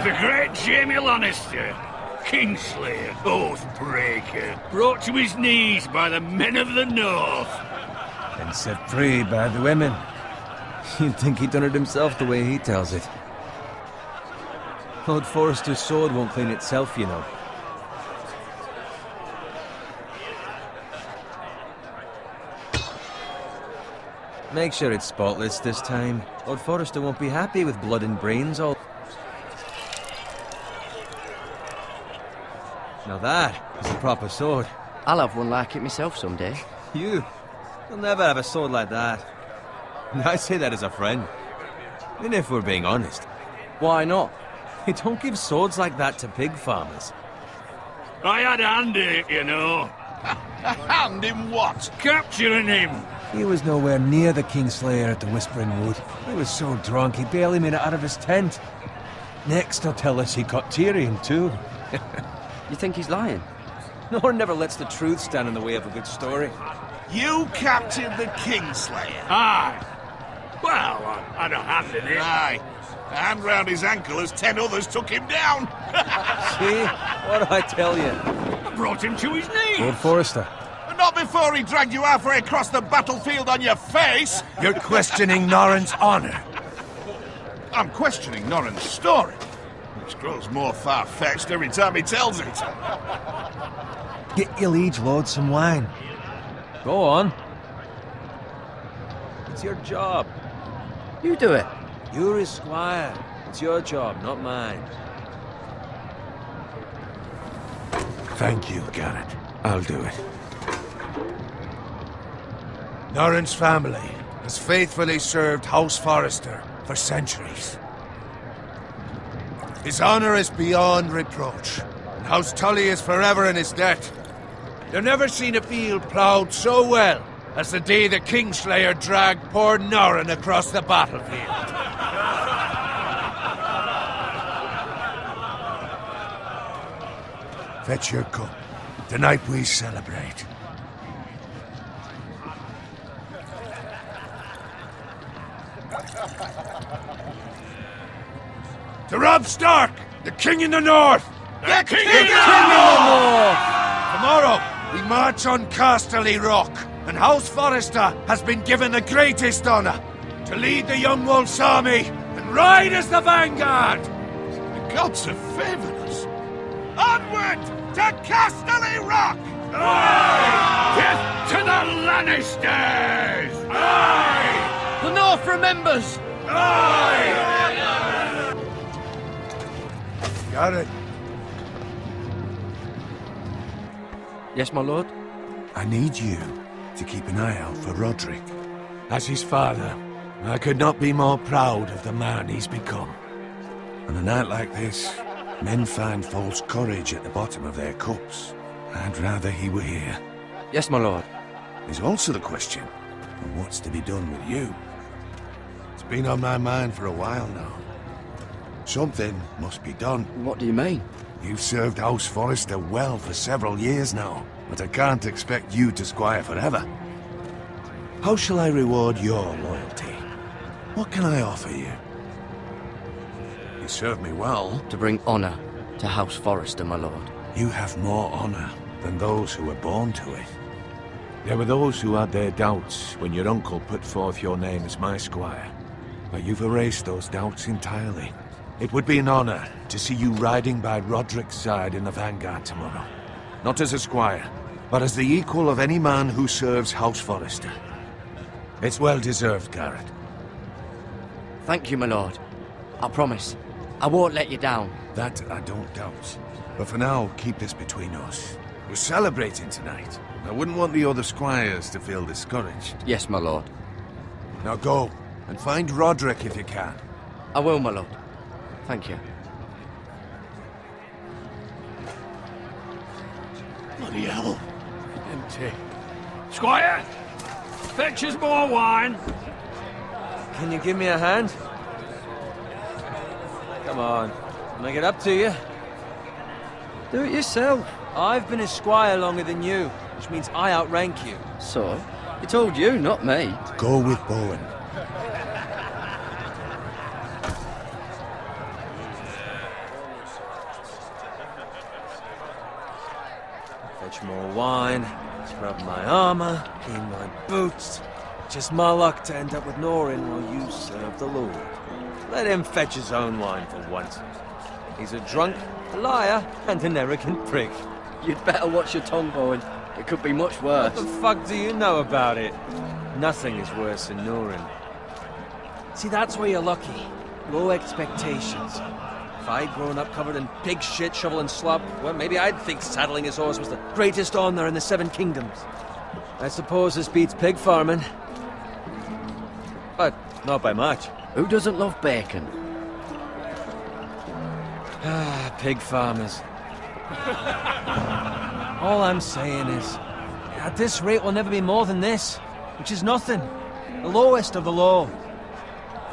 The great Jamie Lannister, Kingslayer, Oathbreaker, brought to his knees by the men of the North. And set free by the women. You'd think he'd done it himself the way he tells it. Lord Forrester's sword won't clean itself, you know. Make sure it's spotless this time. Lord Forrester won't be happy with blood and brains all... Now that is a proper sword. I'll have one like it myself someday. You'll never have a sword like that. And I say that as a friend. And if we're being honest. Why not? You don't give swords like that to pig farmers. I had a hand in it, you know. Hand in what? Capturing him. He was nowhere near the Kingslayer at the Whispering Wood. He was so drunk he barely made it out of his tent. Next he'll tell us he caught Tyrion too. You think he's lying? Nor never lets the truth stand in the way of a good story. You captured the Kingslayer? Aye. Well, I had a hand in it. Aye. A hand round his ankle as 10 others took him down. See? What did I tell you? I brought him to his knees. Lord Forrester. But not before he dragged you halfway across the battlefield on your face. You're questioning Norrin's honor. I'm questioning Norrin's story, which grows more far-fetched every time he tells it. Get your liege lord some wine. Go on. It's your job. You do it. You're his squire. It's your job, not mine. Thank you, Garrett. I'll do it. Norrin's family has faithfully served House Forrester for centuries. His honor is beyond reproach, and House Tully is forever in his debt. You've never seen a field ploughed so well as the day the Kingslayer dragged poor Norrin across the battlefield. Fetch your cup. Tonight we celebrate. To Robb Stark, the King in the North! The King in in the the North! Tomorrow, we march on Casterly Rock, and House Forrester has been given the greatest honor to lead the Young Wolf's army and ride as the vanguard! The gods have favored us. Onward to Casterly Rock! Aye! Death to the Lannisters! Aye! The North remembers! Aye! Got it. Yes, my lord? I need you to keep an eye out for Roderick. As his father, I could not be more proud of the man he's become. On a night like this, men find false courage at the bottom of their cups. I'd rather he were here. Yes, my lord. There's also the question of what's to be done with you. It's been on my mind for a while now. Something must be done. What do you mean? You've served House Forrester well for several years now, but I can't expect you to squire forever. How shall I reward your loyalty? What can I offer you? You served me well. To bring honor to House Forrester, my lord. You have more honor than those who were born to it. There were those who had their doubts when your uncle put forth your name as my squire, but you've erased those doubts entirely. It would be an honor to see you riding by Roderick's side in the vanguard tomorrow. Not as a squire, but as the equal of any man who serves House Forrester. It's well deserved, Garrett. Thank you, my lord. I promise. I won't let you down. That I don't doubt. But for now, keep this between us. We're celebrating tonight. I wouldn't want the other squires to feel discouraged. Yes, my lord. Now go, and find Roderick if you can. I will, my lord. Thank you. Bloody hell. Empty. Squire! Fetch us more wine. Can you give me a hand? Come on. Can I get up to you? Do it yourself. I've been a squire longer than you, which means I outrank you. So? He told you, not me. Go with Bowen. Fetch more wine, scrub my armor, clean my boots. Just my luck to end up with Norin while you serve the Lord. Let him fetch his own wine for once. He's a drunk, a liar, and an arrogant prick. You'd better watch your tongue, Bowen. It could be much worse. What the fuck do you know about it? Nothing is worse than Norin. See, that's where you're lucky. Low expectations. If I'd grown up covered in pig shit, shovel and slop, well, maybe I'd think saddling his horse was the greatest honor in the Seven Kingdoms. I suppose this beats pig farming. But not by much. Who doesn't love bacon? Ah, pig farmers. All I'm saying is, at this rate we'll never be more than this, which is nothing. The lowest of the low.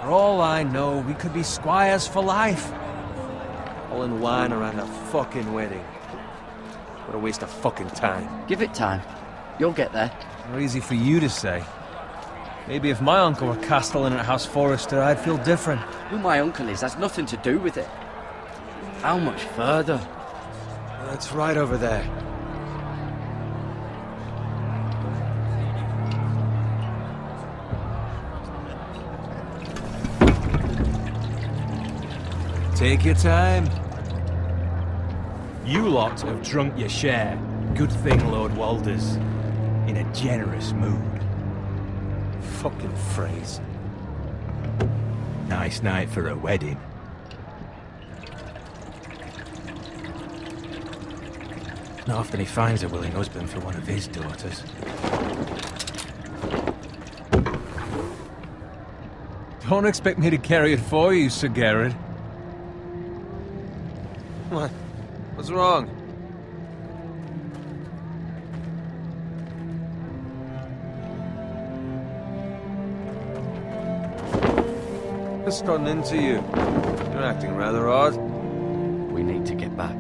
For all I know, we could be squires for life. All in wine around a fucking wedding. What a waste of fucking time. Give it time. You'll get there. Not easy for you to say. Maybe if my uncle were castellan at House Forrester, I'd feel different. Who my uncle is has nothing to do with it. How much further? It's right over there. Take your time. You lot have drunk your share. Good thing Lord Walder's in a generous mood. Fucking phrase. Nice night for a wedding. Not often he finds a willing husband for one of his daughters. Don't expect me to carry it for you, Sir Garrett. What? What's wrong? Just gotten into you. You're acting rather odd. We need to get back.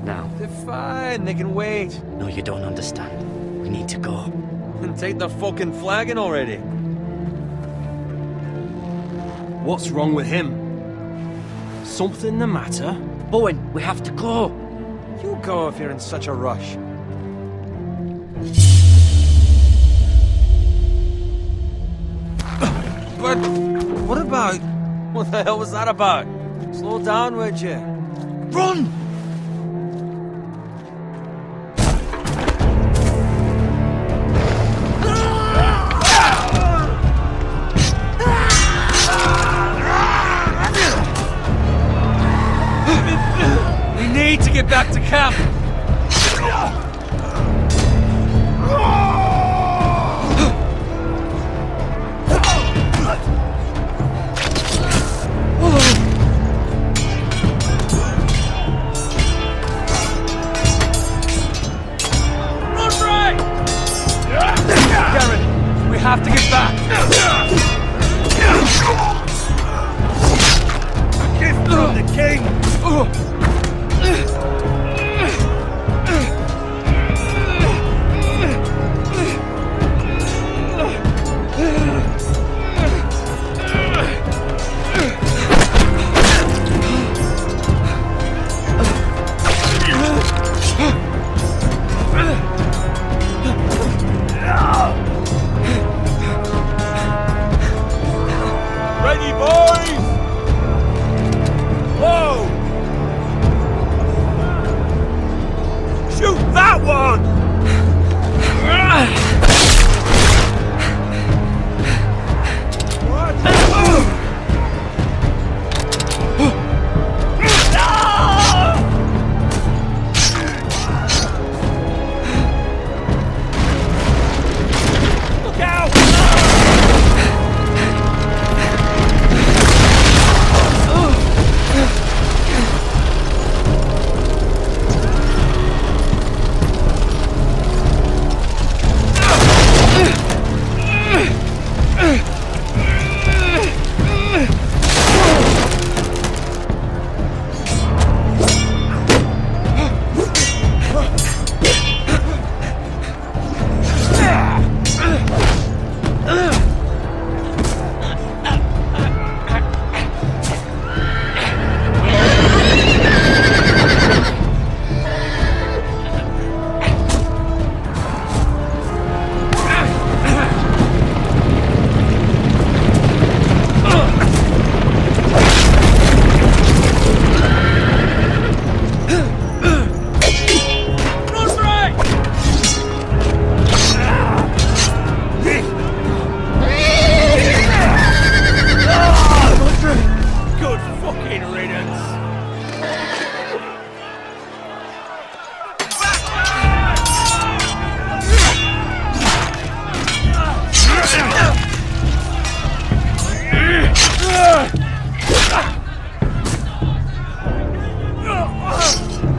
Now. They're fine, they can wait. No, you don't understand. We need to go. And take the fucking flagon already. What's wrong with him? Something the matter? Bowen, we have to go. You go if you're in such a rush. But what about... What the hell was that about? Slow down, would you? Run! We need to get back to camp! Have to get back! A gift from the king!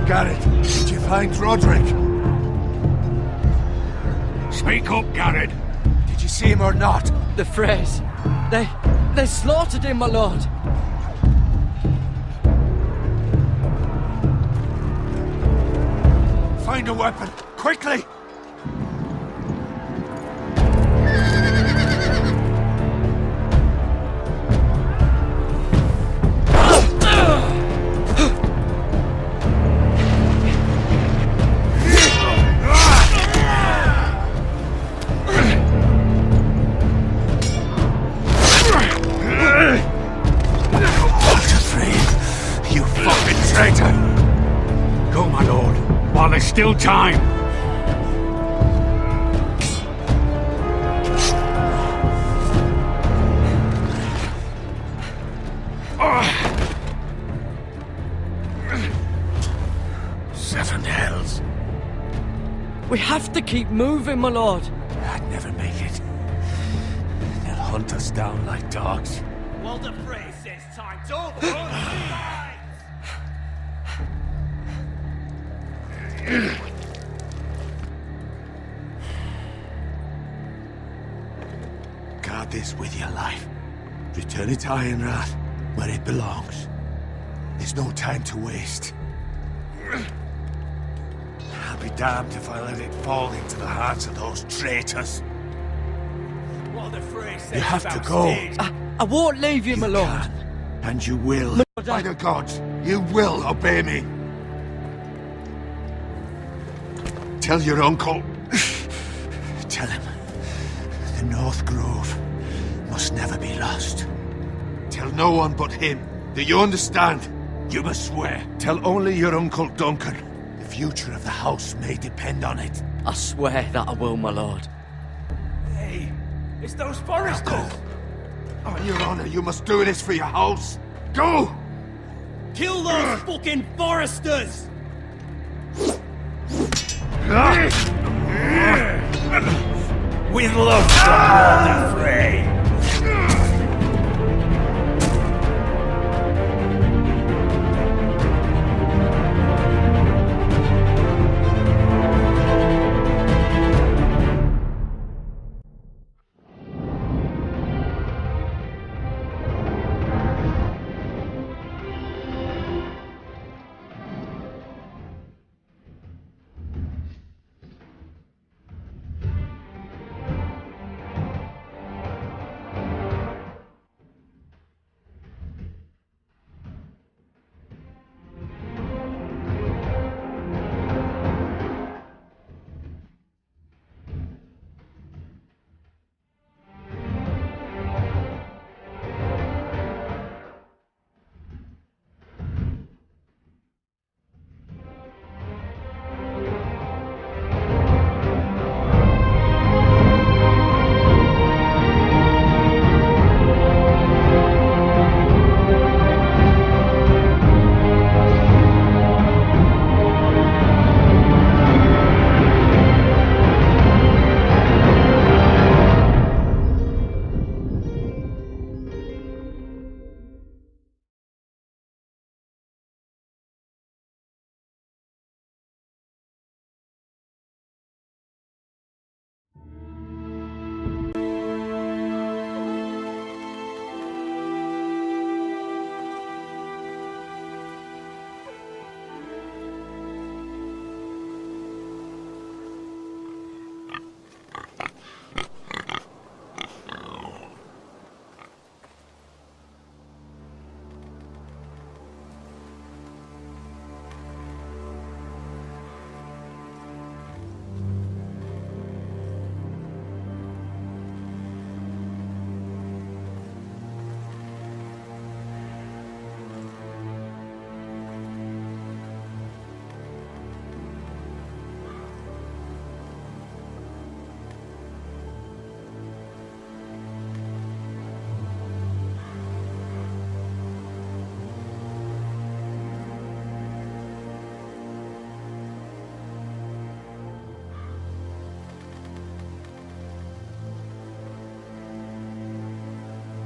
Garrett, did you find Roderick? Speak up, Garrett. Did you see him or not? The Freys. They slaughtered him, my lord. Find a weapon, quickly! You fucking traitor! Go, my lord, while there's still time. Seven hells. We have to keep moving, my lord. I'd never make it. They'll hunt us down like dogs. Well, the phrase says time to run. Guard this with your life. Return it to Ironrath, where it belongs. There's no time to waste. I'll be damned if I let it fall into the hands of those traitors. Well, the phrase says You have to about go. stage. I won't leave you, my lord. Can, and you will. Lord, By the gods, you will obey me. Tell your uncle. Tell him the North Grove must never be lost. Tell no one but him. Do you understand? You must swear. Tell only your Uncle Duncan. The future of the house may depend on it. I swear that I will, my lord. Hey, it's those foresters. Go. On your honor, you must do this for your house. Go! Kill those fucking foresters! With love from Lord Frey.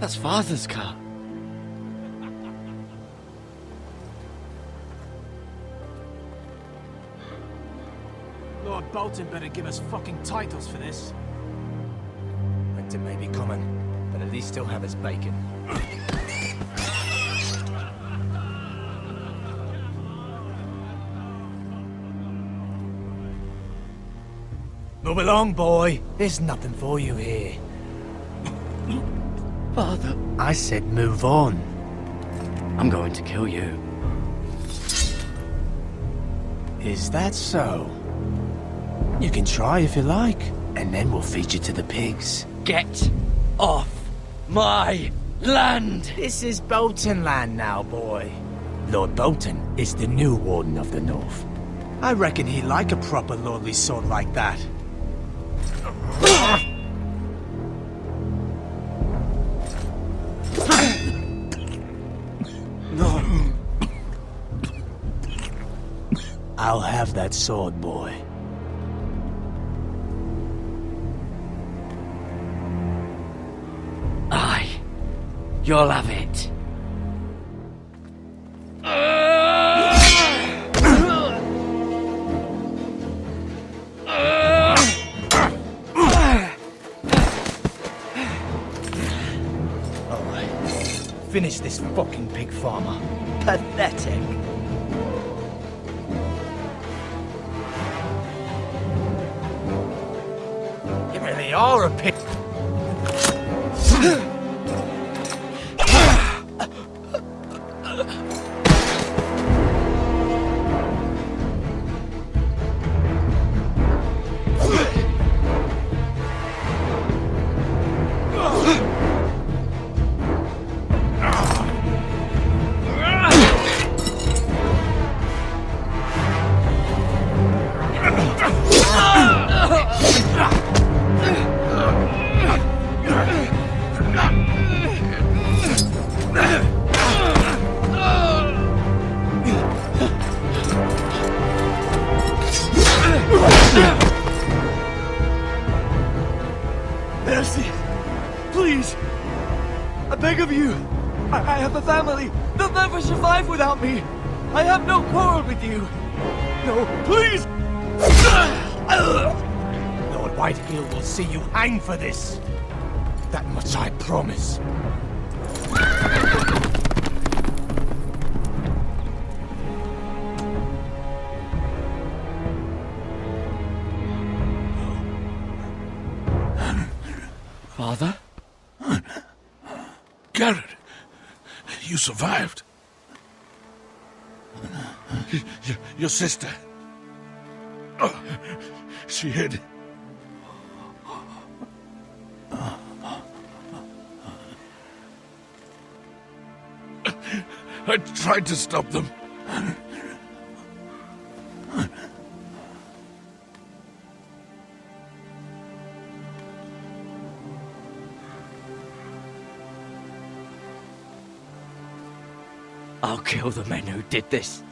That's Father's car. Bolton better give us fucking titles for this. Winter may be coming, but at least he'll have his bacon. Move along, boy. There's nothing for you here. Father, I said move on. I'm going to kill you. Is that so? You can try if you like, and then we'll feed you to the pigs. Get off my land! This is Bolton land now, boy. Lord Bolton is the new Warden of the North. I reckon he'd like a proper lordly sword like that. No. I'll have that sword, boy. Aye, you'll have it. Finish this fucking pig farmer. Pathetic. You really are a pig. Mercy! Please! I beg of you! I have a family! They'll never survive without me! I have no quarrel with you! No, please! Lord Whitefield will see you hang for this. That much I promise. Father? Garrett, you survived. Your sister. Oh, she hid. I tried to stop them. I'll kill the men who did this.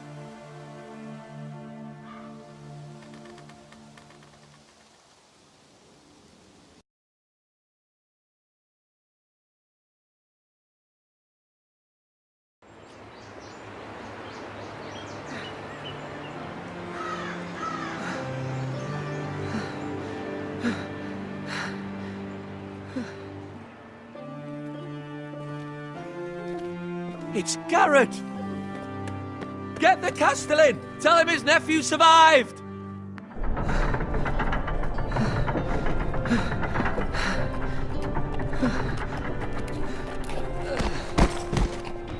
It's Garrett! Get the Castellan! Tell him his nephew survived!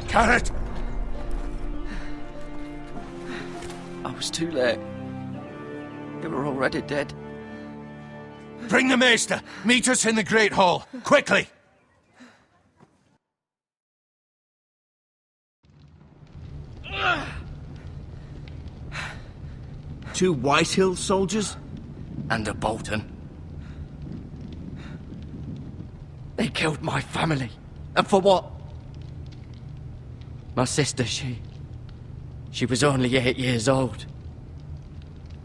Garrett! I was too late. They were already dead. Bring the maester! Meet us in the Great Hall! Quickly! Two Whitehill soldiers? And a Bolton. They killed my family. And for what? My sister, she was only 8 years old.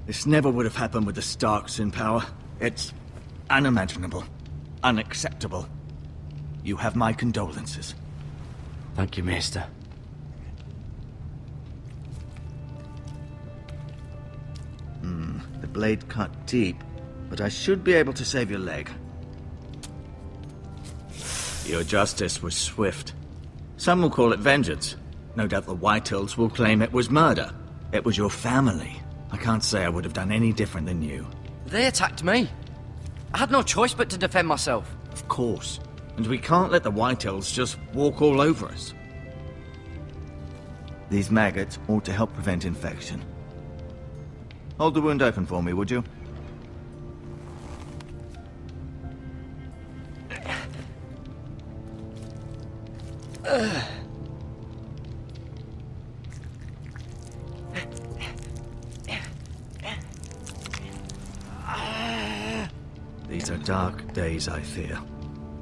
This never would have happened with the Starks in power. It's unimaginable. Unacceptable. You have my condolences. Thank you, Maester. The blade cut deep, but I should be able to save your leg. Your justice was swift. Some will call it vengeance. No doubt the Whitehills will claim it was murder. It was your family. I can't say I would have done any different than you. They attacked me. I had no choice but to defend myself. Of course. And we can't let the Whitehills just walk all over us. These maggots ought to help prevent infection. Hold the wound open for me, would you? These are dark days, I fear.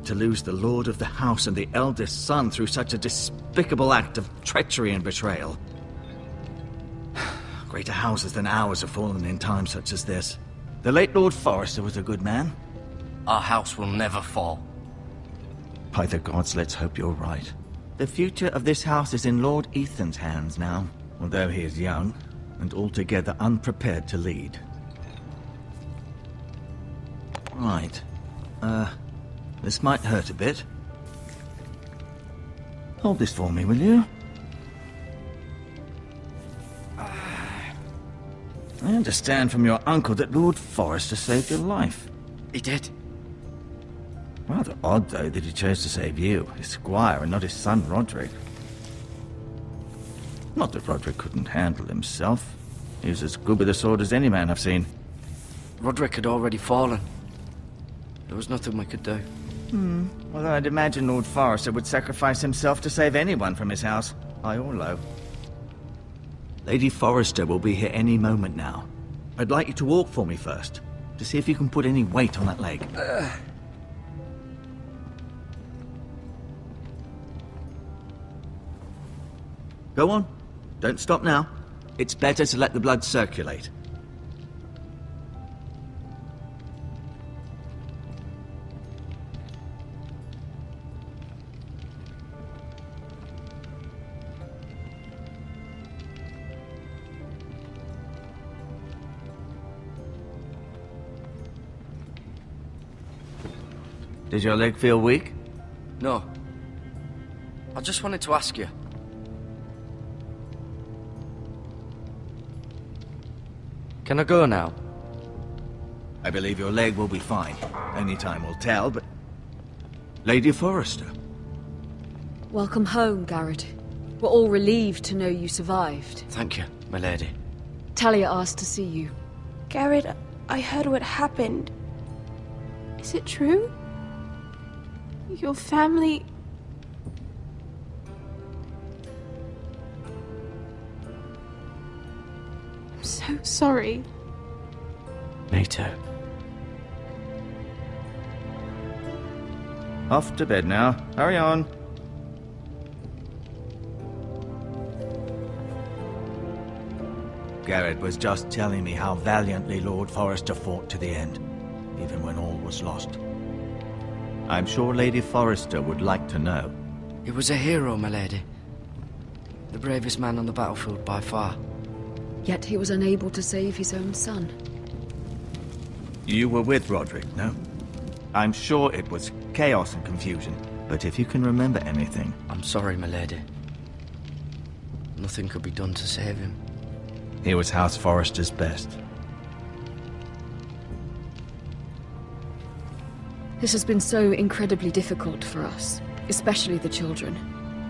To lose the lord of the house and the eldest son through such a despicable act of treachery and betrayal. Greater houses than ours have fallen in times such as this. The late Lord Forrester was a good man. Our house will never fall. By the gods, let's hope you're right. The future of this house is in Lord Ethan's hands now, although he is young and altogether unprepared to lead. Right. This might hurt a bit. Hold this for me, will you? I understand from your uncle that Lord Forrester saved your life. He did. Rather odd, though, that he chose to save you, his squire, and not his son Roderick. Not that Roderick couldn't handle himself. He was as good with a sword as any man I've seen. Roderick had already fallen. There was nothing we could do. Well, I'd imagine Lord Forrester would sacrifice himself to save anyone from his house, high or low. Lady Forrester will be here any moment now. I'd like you to walk for me first, to see if you can put any weight on that leg. Go on. Don't stop now. It's better to let the blood circulate. Does your leg feel weak? No. I just wanted to ask you. Can I go now? I believe your leg will be fine. Only time will tell, but... Lady Forrester. Welcome home, Garrett. We're all relieved to know you survived. Thank you, my lady. Talia asked to see you. Garrett, I heard what happened. Is it true? Your family... I'm so sorry. Me too. Off to bed now. Hurry on. Garrett was just telling me how valiantly Lord Forrester fought to the end, even when all was lost. I'm sure Lady Forrester would like to know. He was a hero, my lady. The bravest man on the battlefield by far. Yet he was unable to save his own son. You were with Roderick, no? I'm sure it was chaos and confusion, but if you can remember anything... I'm sorry, my lady. Nothing could be done to save him. He was House Forrester's best. This has been so incredibly difficult for us, especially the children.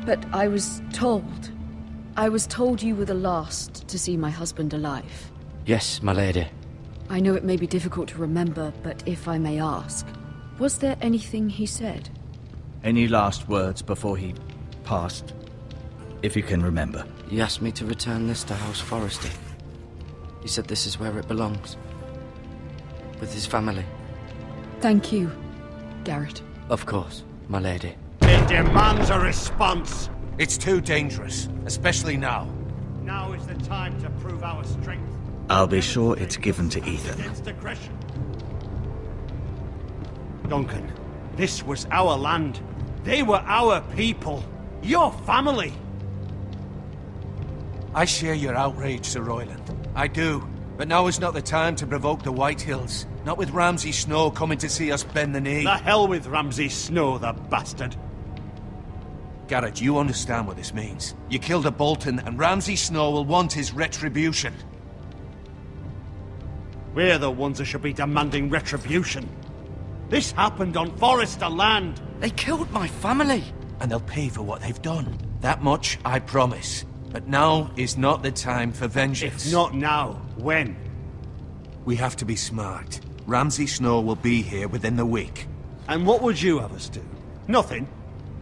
But I was told you were the last to see my husband alive. Yes, my lady. I know it may be difficult to remember, but if I may ask, was there anything he said? Any last words before he passed? If you can remember. He asked me to return this to House Forrester. He said this is where it belongs. With his family. Thank you, Garrett. Of course, my lady. It demands a response. It's too dangerous, especially now. Now is the time to prove our strength. I'll be sure it's given to Ethan. Against aggression. Duncan, this was our land. They were our people. Your family. I share your outrage, Sir Royland. I do. But now is not the time to provoke the Whitehills. Not with Ramsay Snow coming to see us bend the knee. The hell with Ramsay Snow, the bastard. Garrett, you understand what this means. You killed a Bolton, and Ramsay Snow will want his retribution. We're the ones that should be demanding retribution. This happened on Forrester land. They killed my family. And they'll pay for what they've done. That much, I promise. But now is not the time for vengeance. If not now, when? We have to be smart. Ramsay Snow will be here within the week. And what would you have us do? Nothing?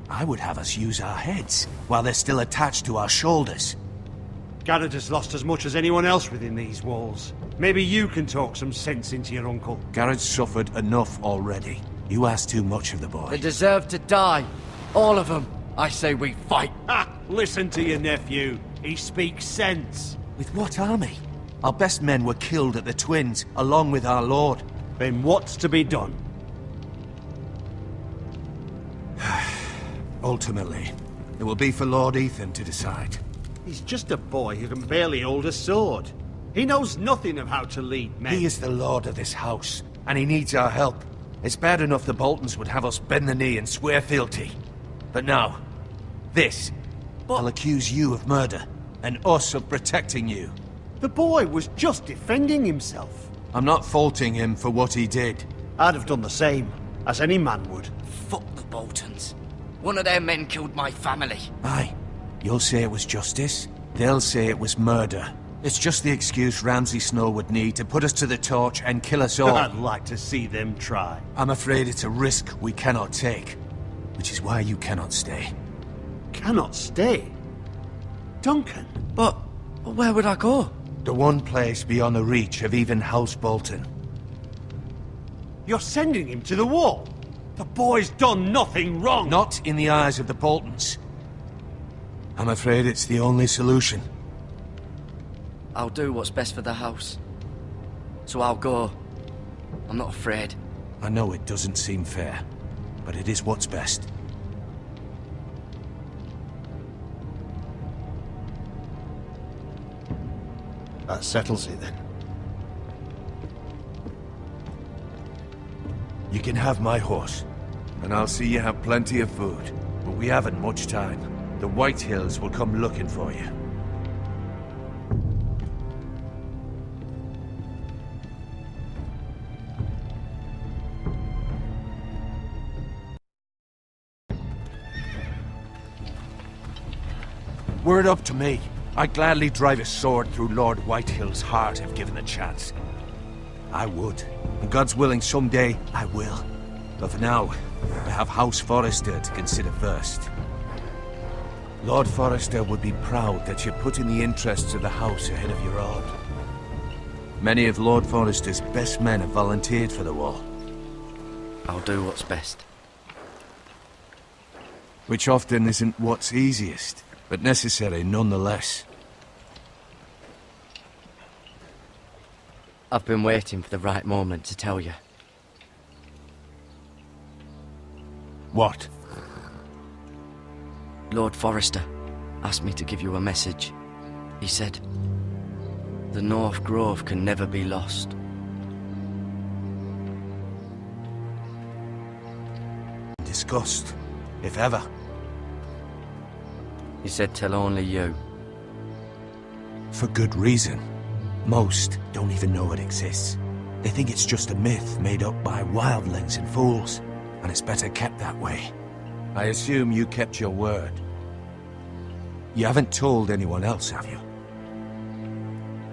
I would have us use our heads, while they're still attached to our shoulders. Garrett has lost as much as anyone else within these walls. Maybe you can talk some sense into your uncle. Garrett's suffered enough already. You ask too much of the boy. They deserve to die. All of them. I say we fight. Ha! Listen to your nephew. He speaks sense. With what army? Our best men were killed at the Twins, along with our lord. Then what's to be done? Ultimately, it will be for Lord Ethan to decide. He's just a boy who can barely hold a sword. He knows nothing of how to lead men. He is the lord of this house, and he needs our help. It's bad enough the Boltons would have us bend the knee and swear fealty. But now, this. I'll accuse you of murder, and us of protecting you. The boy was just defending himself. I'm not faulting him for what he did. I'd have done the same, as any man would. Fuck the Boltons. One of their men killed my family. Aye. You'll say it was justice. They'll say it was murder. It's just the excuse Ramsay Snow would need to put us to the torch and kill us all. I'd like to see them try. I'm afraid it's a risk we cannot take. Which is why you cannot stay. Cannot stay? Duncan? But where would I go? The one place beyond the reach of even House Bolton. You're sending him to the wall? The boy's done nothing wrong! Not in the eyes of the Boltons. I'm afraid it's the only solution. I'll do what's best for the house. So I'll go. I'm not afraid. I know it doesn't seem fair, but it is what's best. That settles it then. You can have my horse, and I'll see you have plenty of food. But we haven't much time. The Whitehills will come looking for you. Were it up to me, I'd gladly drive a sword through Lord Whitehill's heart if given the chance. I would. And God's willing, someday I will. But for now, I have House Forrester to consider first. Lord Forrester would be proud that you're putting the interests of the house ahead of your own. Many of Lord Forrester's best men have volunteered for the war. I'll do what's best. Which often isn't what's easiest, but necessary nonetheless. I've been waiting for the right moment to tell you. What? Lord Forrester asked me to give you a message. He said, the North Grove can never be lost. Discussed, if ever. He said tell only you. For good reason. Most don't even know it exists. They think it's just a myth made up by wildlings and fools, and it's better kept that way. I assume you kept your word. You haven't told anyone else, have you?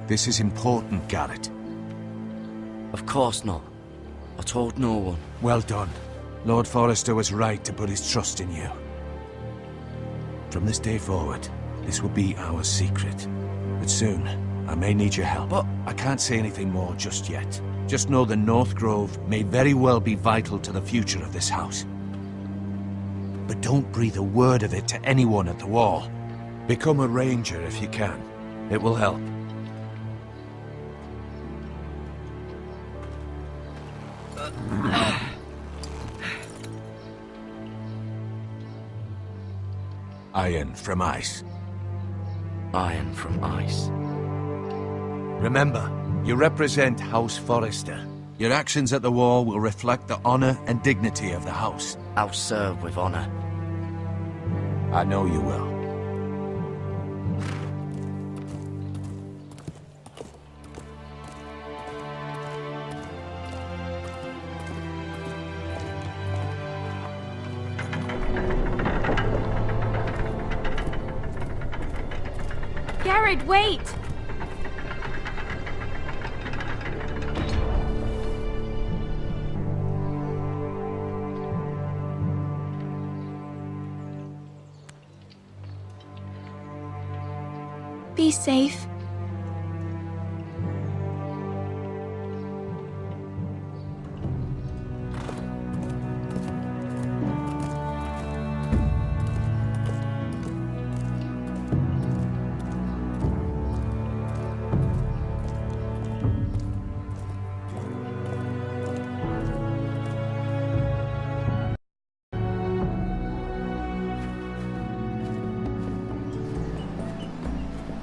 This is important, Garrett. Of course not. I told no one. Well done. Lord Forrester was right to put his trust in you. From this day forward, this will be our secret. But soon, I may need your help. But I can't say anything more just yet. Just know the North Grove may very well be vital to the future of this house. But don't breathe a word of it to anyone at the wall. Become a ranger if you can. It will help. Iron from ice. Iron from ice. Remember, You represent House Forrester. Your actions at the wall will reflect the honor and dignity of the house. I'll serve with honor. I know you will. Garrett, wait! Be safe.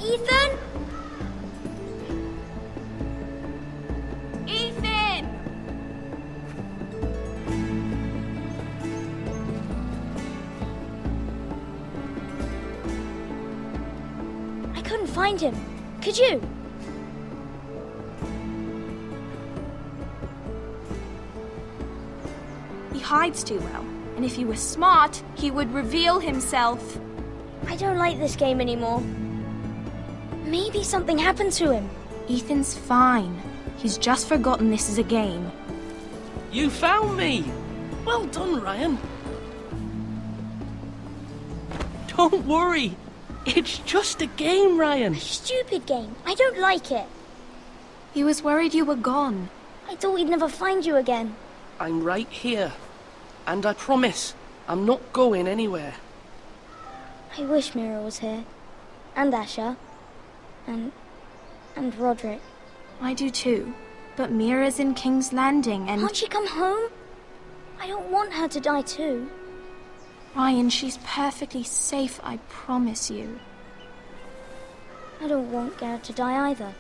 Ethan? Ethan! I couldn't find him. Could you? He hides too well, and if he were smart, he would reveal himself. I don't like this game anymore. Maybe something happened to him. Ethan's fine. He's just forgotten this is a game. You found me! Well done, Ryan. Don't worry. It's just a game, Ryan. A stupid game. I don't like it. He was worried you were gone. I thought we'd never find you again. I'm right here. And I promise, I'm not going anywhere. I wish Mira was here. And Asher. And Roderick. I do too. But Mira's in King's Landing and... Can't she come home? I don't want her to die too. Ryan, she's perfectly safe, I promise you. I don't want Garrett to die either.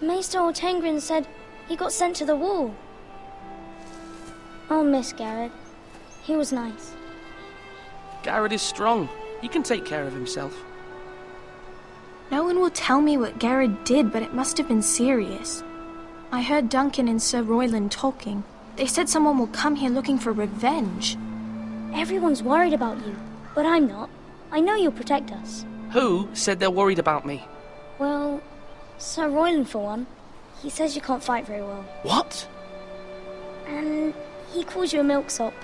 Maester Ortengrin said he got sent to the wall. I'll miss Garrett. He was nice. Garrett is strong. He can take care of himself. No one will tell me what Garrett did, but it must have been serious. I heard Duncan and Sir Royland talking. They said someone will come here looking for revenge. Everyone's worried about you, but I'm not. I know you'll protect us. Who said they're worried about me? Well, Sir Royland for one. He says you can't fight very well. What? And he calls you a milksop.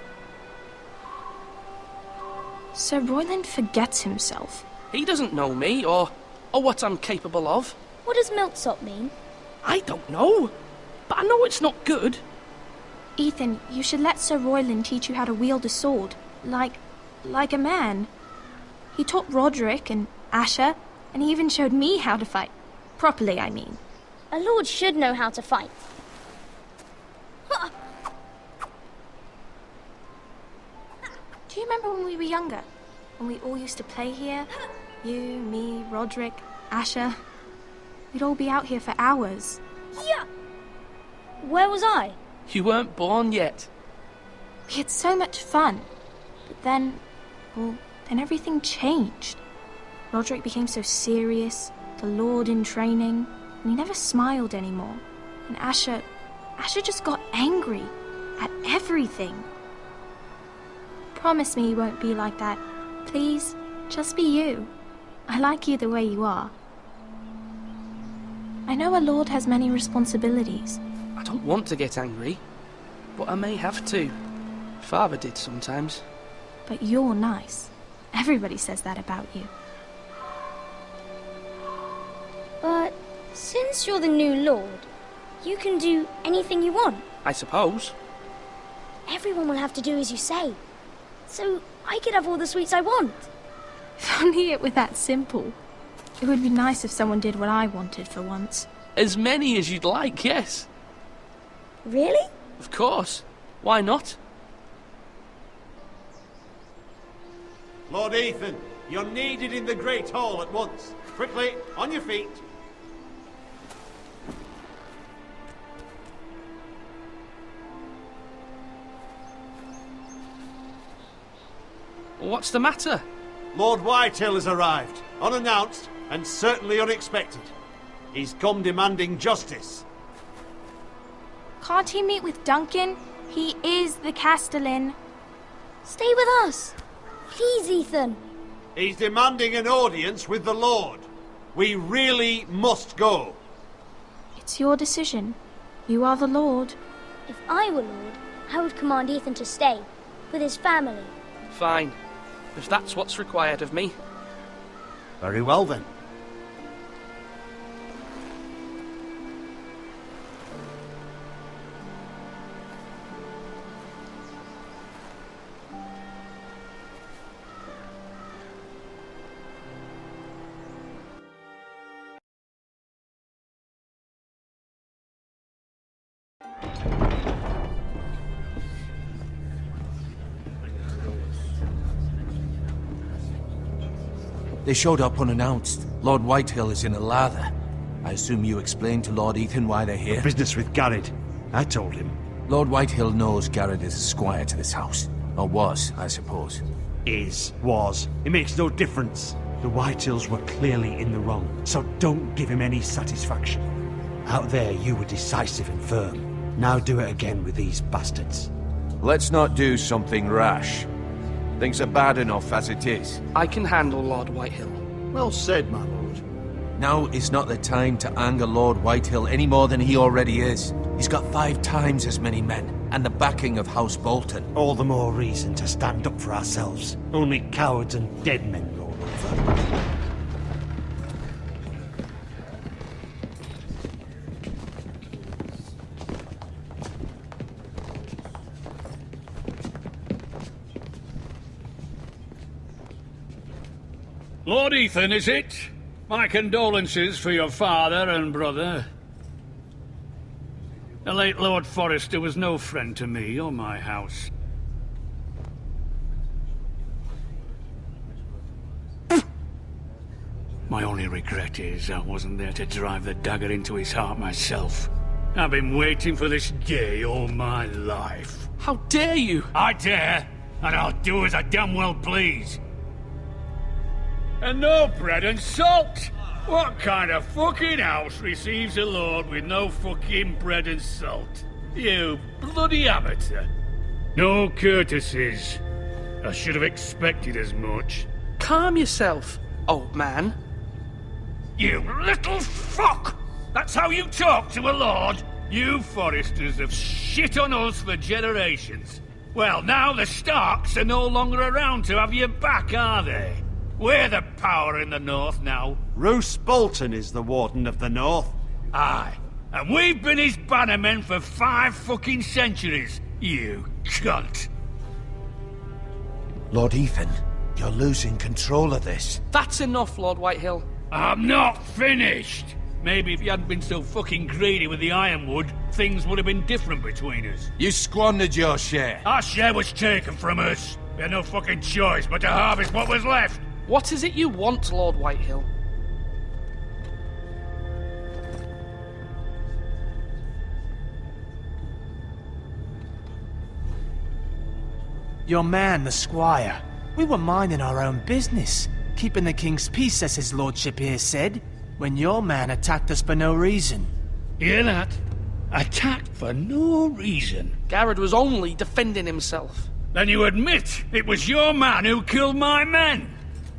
Sir Royland forgets himself. He doesn't know me, or what I'm capable of. What does milksop mean? I don't know, but I know it's not good. Ethan, you should let Sir Royland teach you how to wield a sword, like a man. He taught Roderick and Asher, and he even showed me how to fight. Properly, I mean. A lord should know how to fight. Do you remember when we were younger? When we all used to play here? You, me, Roderick, Asher. We'd all be out here for hours. Yeah. Where was I? You weren't born yet. We had so much fun. But then everything changed. Roderick became so serious, the Lord in training, and he never smiled anymore. And Asher just got angry at everything. Promise me you won't be like that. Please, just be you. I like you the way you are. I know a lord has many responsibilities. I don't want to get angry, but I may have to. Father did sometimes. But you're nice. Everybody says that about you. But since you're the new lord, you can do anything you want. I suppose. Everyone will have to do as you say. So I could have all the sweets I want. If only it were that simple. It would be nice if someone did what I wanted for once. As many as you'd like, yes. Really? Of course. Why not? Lord Ethan, you're needed in the Great Hall at once. Quickly, on your feet. What's the matter? Lord Whitehill has arrived, unannounced and certainly unexpected. He's come demanding justice. Can't he meet with Duncan? He is the Castellan. Stay with us. Please, Ethan. He's demanding an audience with the Lord. We really must go. It's your decision. You are the Lord. If I were Lord, I would command Ethan to stay, with his family. Fine. If that's what's required of me. Very well then. They showed up unannounced. Lord Whitehill is in a lather. I assume you explained to Lord Ethan why they're here? Business with Garrett. I told him. Lord Whitehill knows Garrett is a squire to this house. Or was, I suppose. Was. It makes no difference. The Whitehills were clearly in the wrong, so don't give him any satisfaction. Out there, you were decisive and firm. Now do it again with these bastards. Let's not do something rash. Things are bad enough as it is. I can handle Lord Whitehill. Well said, my lord. Now is not the time to anger Lord Whitehill any more than he already is. He's got 5 times as many men, and the backing of House Bolton. All the more reason to stand up for ourselves. Only cowards and dead men roll over. Lord Ethan, is it? My condolences for your father and brother. The late Lord Forrester was no friend to me or my house. My only regret is I wasn't there to drive the dagger into his heart myself. I've been waiting for this day all my life. How dare you? I dare, and I'll do as I damn well please. And no bread and salt! What kind of fucking house receives a lord with no fucking bread and salt? You bloody amateur. No courtesies. I should have expected as much. Calm yourself, old man. You little fuck! That's how you talk to a lord? You Forresters have shit on us for generations. Well, now the Starks are no longer around to have your back, are they? We're the power in the north now. Roose Bolton is the Warden of the North. Aye. And we've been his bannermen for 5 fucking centuries, you cunt. Lord Ethan, you're losing control of this. That's enough, Lord Whitehill. I'm not finished. Maybe if you hadn't been so fucking greedy with the ironwood, things would have been different between us. You squandered your share. Our share was taken from us. We had no fucking choice but to harvest what was left. What is it you want, Lord Whitehill? Your man, the squire. We were minding our own business, keeping the king's peace, as his lordship here said, when your man attacked us for no reason. Hear that? Attacked for no reason. Garrett was only defending himself. Then you admit it was your man who killed my men?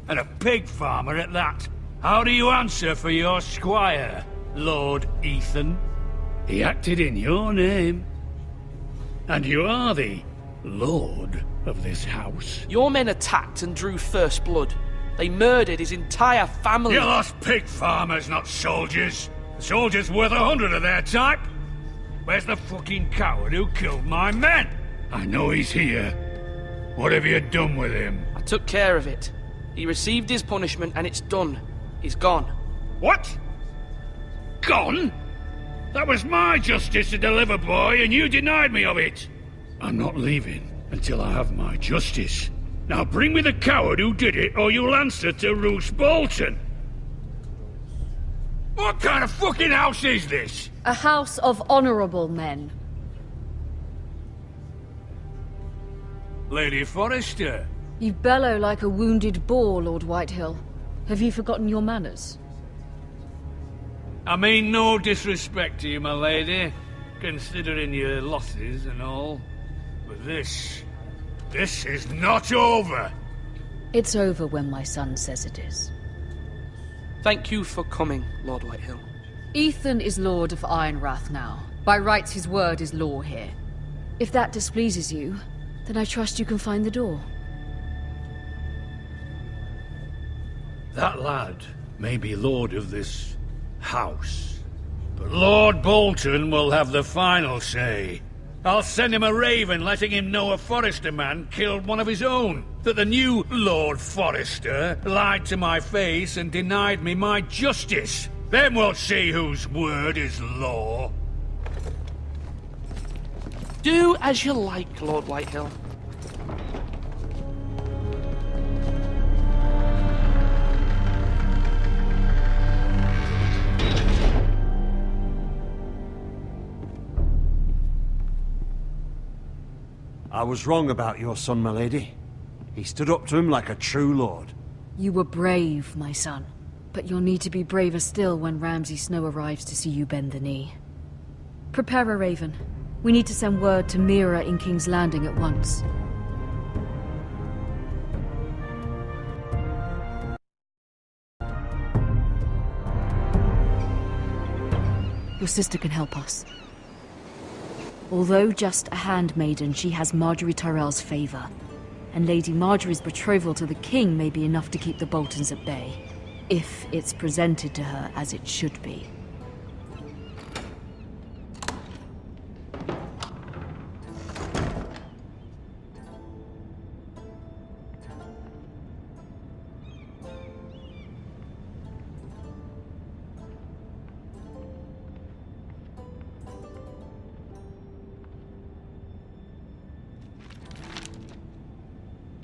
And a pig farmer at that. How do you answer for your squire, Lord Ethan? He acted in your name. And you are the lord of this house. Your men attacked and drew first blood. They murdered his entire family. You lost pig farmers, not soldiers. Soldiers worth 100 of their type. Where's the fucking coward who killed my men? I know he's here. What have you done with him? I took care of it. He received his punishment and it's done. He's gone. What? Gone? That was my justice to deliver, boy, and you denied me of it. I'm not leaving until I have my justice. Now bring me the coward who did it, or you'll answer to Roose Bolton. What kind of fucking house is this? A house of honorable men. Lady Forrester. You bellow like a wounded boar, Lord Whitehill. Have you forgotten your manners? I mean no disrespect to you, my lady, considering your losses and all. But this is not over. It's over when my son says it is. Thank you for coming, Lord Whitehill. Ethan is Lord of Ironrath now. By rights, his word is law here. If that displeases you, then I trust you can find the door. That lad may be lord of this house, but Lord Bolton will have the final say. I'll send him a raven letting him know a Forrester man killed one of his own, that the new Lord Forrester lied to my face and denied me my justice. Then we'll see whose word is law. Do as you like, Lord Whitehill. I was wrong about your son, my lady. He stood up to him like a true lord. You were brave, my son. But you'll need to be braver still when Ramsay Snow arrives to see you bend the knee. Prepare a raven. We need to send word to Mira in King's Landing at once. Your sister can help us. Although just a handmaiden, she has Marjorie Tyrell's favor. And Lady Marjorie's betrothal to the king may be enough to keep the Boltons at bay. If it's presented to her as it should be.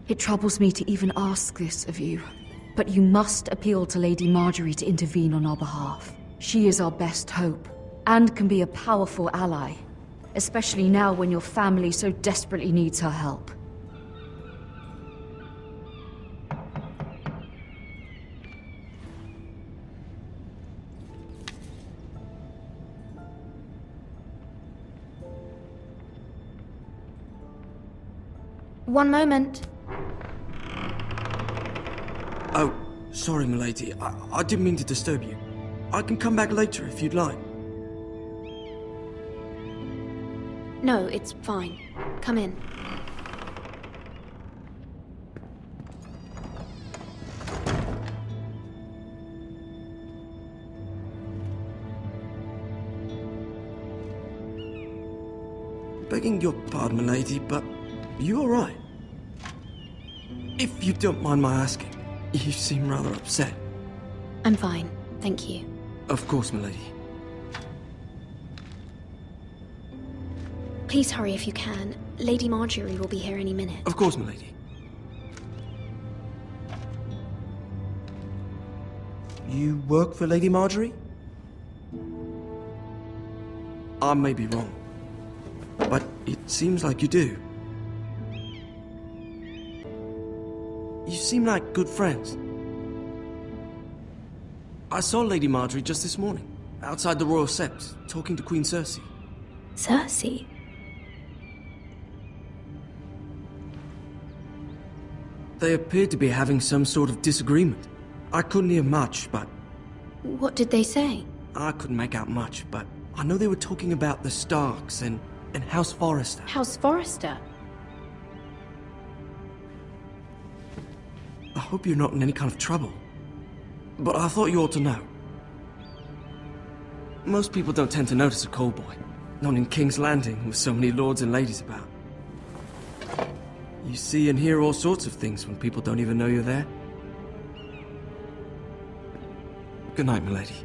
It troubles me to even ask this of you, but you must appeal to Lady Marjorie to intervene on our behalf. She is our best hope, and can be a powerful ally, especially now when your family so desperately needs her help. One moment. Oh, sorry, milady. I didn't mean to disturb you. I can come back later if you'd like. No, it's fine. Come in. Begging your pardon, milady, but you all right? If you don't mind my asking, you seem rather upset. I'm fine, thank you. Of course, milady. Please hurry if you can. Lady Marjorie will be here any minute. Of course, milady. You work for Lady Marjorie? I may be wrong, but it seems like you do. You seem like good friends. I saw Lady Marjorie just this morning, outside the Royal Sept, talking to Queen Cersei. Cersei? They appeared to be having some sort of disagreement. I couldn't hear much, but... What did they say? I couldn't make out much, but I know they were talking about the Starks and House Forrester. House Forrester? I hope you're not in any kind of trouble. But I thought you ought to know. Most people don't tend to notice a callboy. Not in King's Landing, with so many lords and ladies about. You see and hear all sorts of things when people don't even know you're there. Good night, milady.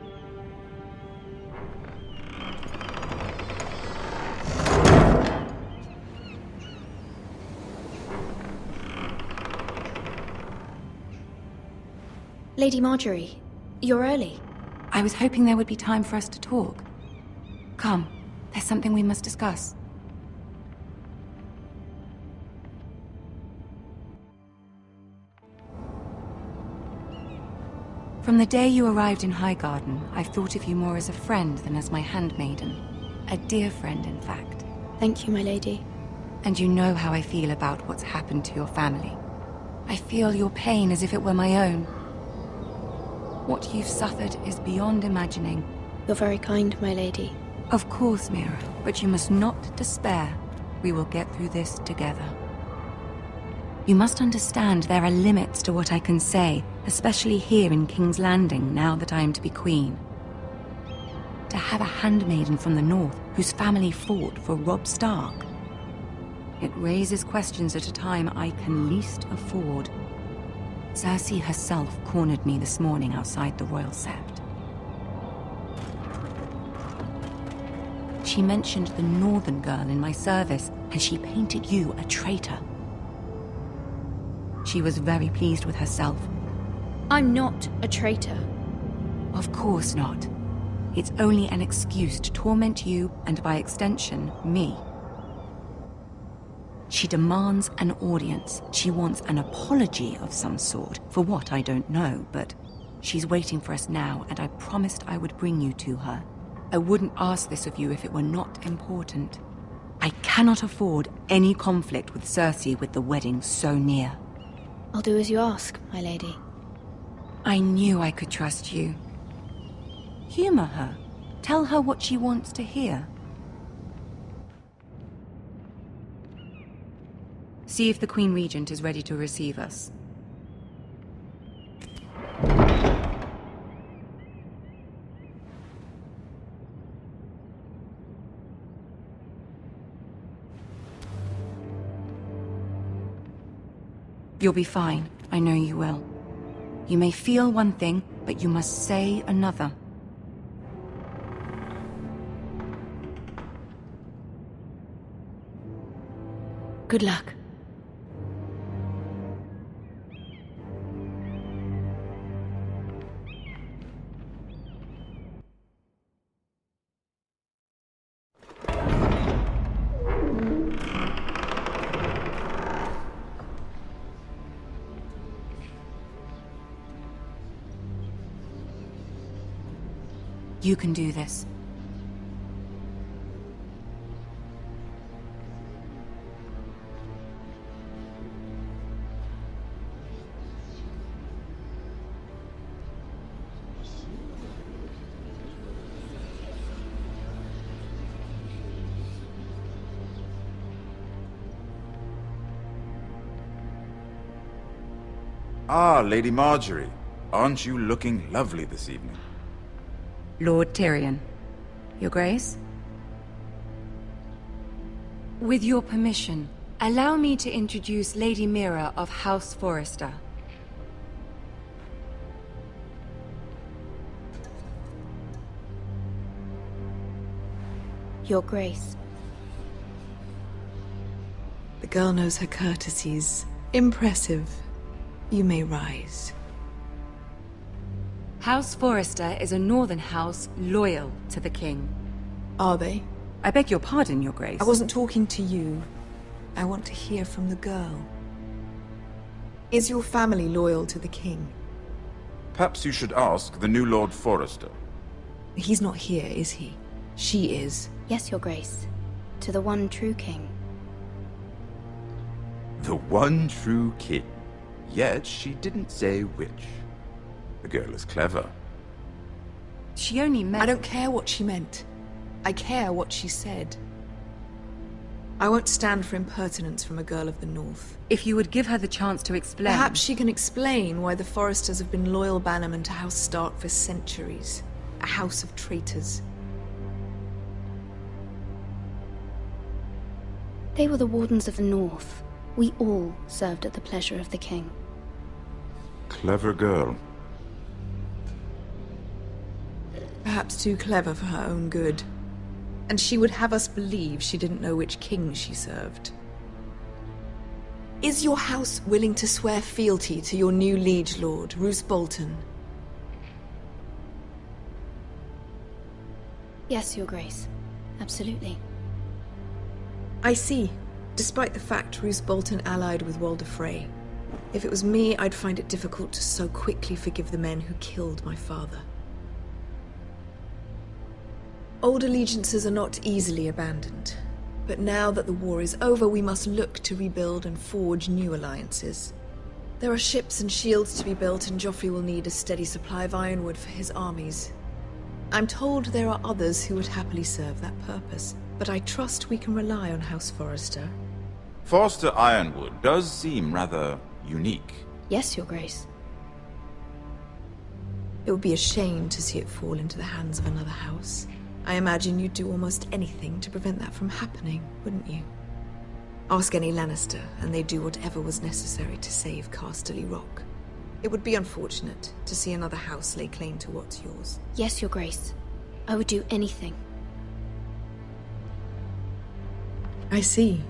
Lady Marjorie, you're early. I was hoping there would be time for us to talk. Come, there's something we must discuss. From the day you arrived in Highgarden, I've thought of you more as a friend than as my handmaiden. A dear friend, in fact. Thank you, my lady. And you know how I feel about what's happened to your family. I feel your pain as if it were my own. What you've suffered is beyond imagining. You're very kind, my lady. Of course, Mira, but you must not despair. We will get through this together. You must understand there are limits to what I can say, especially here in King's Landing, now that I am to be queen. To have a handmaiden from the north whose family fought for Robb Stark. It raises questions at a time I can least afford. Cersei herself cornered me this morning outside the Royal Sept. She mentioned the northern girl in my service, and she painted you a traitor. She was very pleased with herself. I'm not a traitor. Of course not. It's only an excuse to torment you, and by extension, me. She demands an audience. She wants an apology of some sort, for what I don't know, but she's waiting for us now, and I promised I would bring you to her. I wouldn't ask this of you if it were not important. I cannot afford any conflict with Cersei with the wedding so near. I'll do as you ask, my lady. I knew I could trust you. Humor her. Tell her what she wants to hear. See if the Queen Regent is ready to receive us. You'll be fine. I know you will. You may feel one thing, but you must say another. Good luck. You can do this. Ah, Lady Marjorie. Aren't you looking lovely this evening? Lord Tyrion. Your Grace? With your permission, allow me to introduce Lady Mira of House Forrester. Your Grace. The girl knows her courtesies. Impressive. You may rise. House Forrester is a northern house loyal to the king. Are they? I beg your pardon, Your Grace. I wasn't talking to you. I want to hear from the girl. Is your family loyal to the king? Perhaps you should ask the new Lord Forrester. He's not here, is he? She is. Yes, Your Grace. To the one true king. The one true king. Yet she didn't say which. The girl is clever. She only meant... I don't care what she meant. I care what she said. I won't stand for impertinence from a girl of the North. If you would give her the chance to explain... Perhaps she can explain why the Forresters have been loyal bannermen to House Stark for centuries. A house of traitors. They were the Wardens of the North. We all served at the pleasure of the king. Clever girl. Perhaps too clever for her own good. And she would have us believe she didn't know which king she served. Is your house willing to swear fealty to your new liege lord, Roose Bolton? Yes, Your Grace. Absolutely. I see. Despite the fact Roose Bolton allied with Walder Frey. If it was me, I'd find it difficult to so quickly forgive the men who killed my father. Old allegiances are not easily abandoned. But now that the war is over, we must look to rebuild and forge new alliances. There are ships and shields to be built, and Joffrey will need a steady supply of ironwood for his armies. I'm told there are others who would happily serve that purpose, but I trust we can rely on House Forrester. Forrester Ironwood does seem rather unique. Yes, Your Grace. It would be a shame to see it fall into the hands of another house. I imagine you'd do almost anything to prevent that from happening, wouldn't you? Ask any Lannister, and they'd do whatever was necessary to save Casterly Rock. It would be unfortunate to see another house lay claim to what's yours. Yes, Your Grace. I would do anything. I see.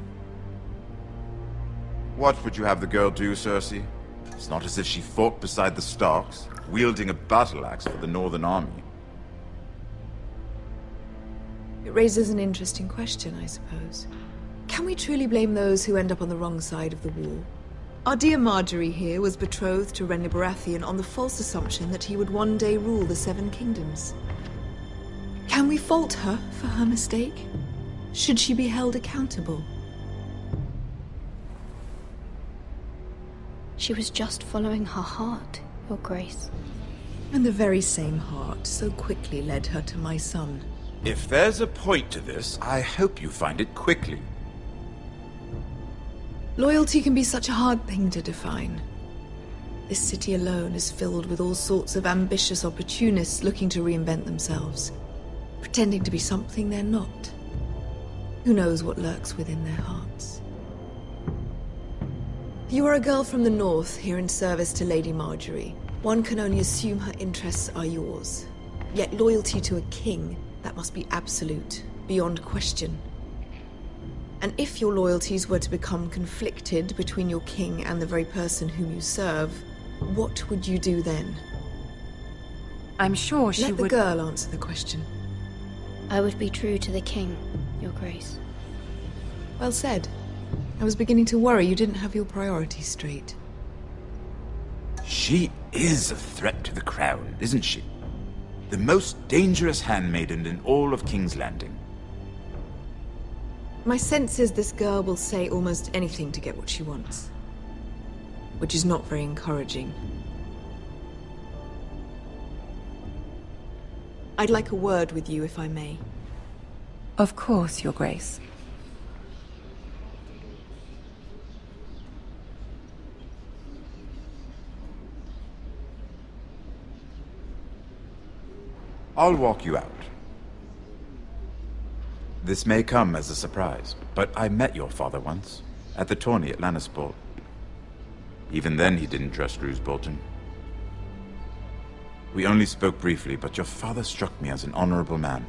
What would you have the girl do, Cersei? It's not as if she fought beside the Starks, wielding a battle axe for the Northern Army. It raises an interesting question, I suppose. Can we truly blame those who end up on the wrong side of the war? Our dear Marjorie here was betrothed to Renly Baratheon on the false assumption that he would one day rule the Seven Kingdoms. Can we fault her for her mistake? Should she be held accountable? She was just following her heart, Your Grace. And the very same heart so quickly led her to my son. If there's a point to this, I hope you find it quickly. Loyalty can be such a hard thing to define. This city alone is filled with all sorts of ambitious opportunists looking to reinvent themselves, pretending to be something they're not. Who knows what lurks within their hearts? You are a girl from the north, here in service to Lady Marjorie. One can only assume her interests are yours. Yet loyalty to a king, that must be absolute, beyond question. And if your loyalties were to become conflicted between your king and the very person whom you serve, what would you do then? I'm sure she would... Let the girl answer the question. I would be true to the king, Your Grace. Well said. I was beginning to worry you didn't have your priorities straight. She is a threat to the crown, isn't she? The most dangerous handmaiden in all of King's Landing. My sense is this girl will say almost anything to get what she wants. Which is not very encouraging. I'd like a word with you, if I may. Of course, Your Grace. I'll walk you out. This may come as a surprise, but I met your father once, at the tourney at Lannisport. Even then he didn't trust Roose Bolton. We only spoke briefly, but your father struck me as an honorable man.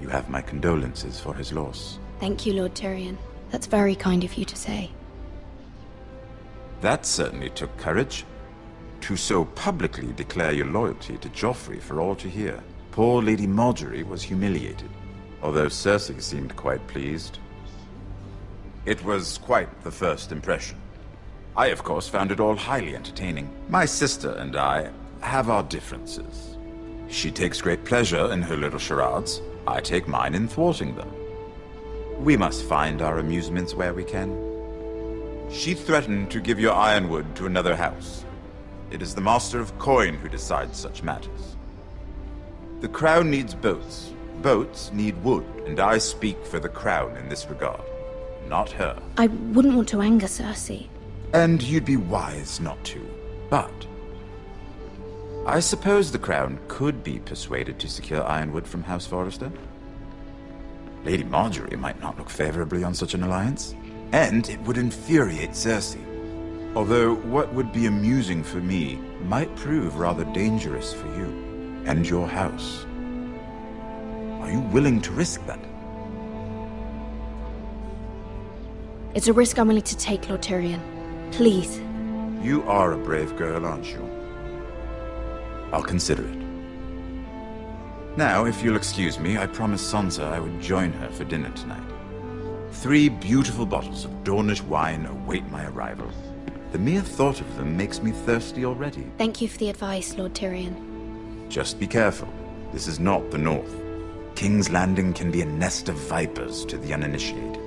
You have my condolences for his loss. Thank you, Lord Tyrion. That's very kind of you to say. That certainly took courage. To so publicly declare your loyalty to Joffrey for all to hear. Poor Lady Marjorie was humiliated, although Cersei seemed quite pleased. It was quite the first impression. I, of course, found it all highly entertaining. My sister and I have our differences. She takes great pleasure in her little charades. I take mine in thwarting them. We must find our amusements where we can. She threatened to give your ironwood to another house. It is the Master of Coin who decides such matters. The Crown needs boats. Boats need wood, and I speak for the Crown in this regard, not her. I wouldn't want to anger Cersei. And you'd be wise not to, but... I suppose the Crown could be persuaded to secure ironwood from House Forrester. Lady Marjorie might not look favorably on such an alliance, and it would infuriate Cersei. Although what would be amusing for me might prove rather dangerous for you and your house. Are you willing to risk that? It's a risk I'm willing to take, Lord Tyrion. Please. You are a brave girl, aren't you? I'll consider it. Now, if you'll excuse me, I promised Sansa I would join her for dinner tonight. 3 beautiful bottles of Dornish wine await my arrival. The mere thought of them makes me thirsty already. Thank you for the advice, Lord Tyrion. Just be careful. This is not the North. King's Landing can be a nest of vipers to the uninitiated.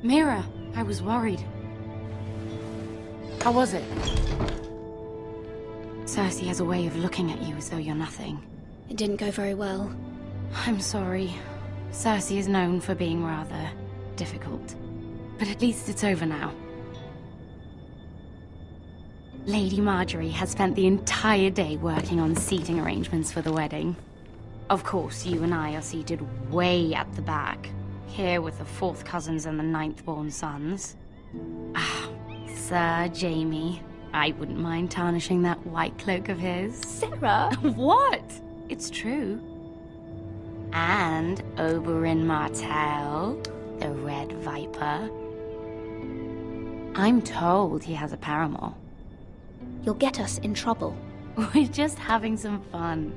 Mira, I was worried. How was it? Cersei has a way of looking at you as though you're nothing. It didn't go very well. I'm sorry. Cersei is known for being rather difficult. But at least it's over now. Lady Marjorie has spent the entire day working on seating arrangements for the wedding. Of course, you and I are seated way at the back. Here with the 4th cousins and the 9th-born sons. Ah, Sir Jaime. I wouldn't mind tarnishing that white cloak of his. Sarah! What? It's true. And Oberyn Martell, the Red Viper. I'm told he has a paramour. You'll get us in trouble. We're just having some fun.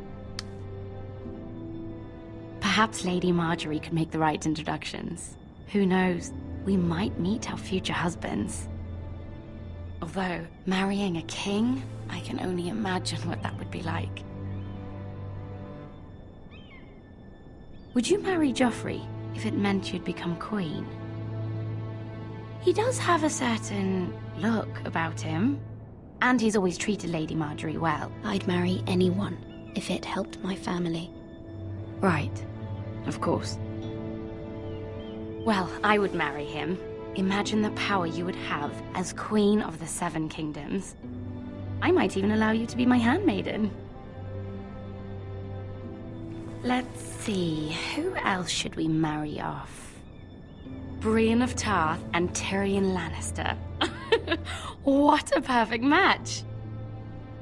Perhaps Lady Marjorie could make the right introductions. Who knows? We might meet our future husbands. Although, marrying a king, I can only imagine what that would be like. Would you marry Joffrey if it meant you'd become queen? He does have a certain look about him, and he's always treated Lady Marjorie well. I'd marry anyone if it helped my family. Right. Of course. Well, I would marry him. Imagine the power you would have as Queen of the 7 Kingdoms. I might even allow you to be my handmaiden. Let's see, who else should we marry off? Brienne of Tarth and Tyrion Lannister. What a perfect match!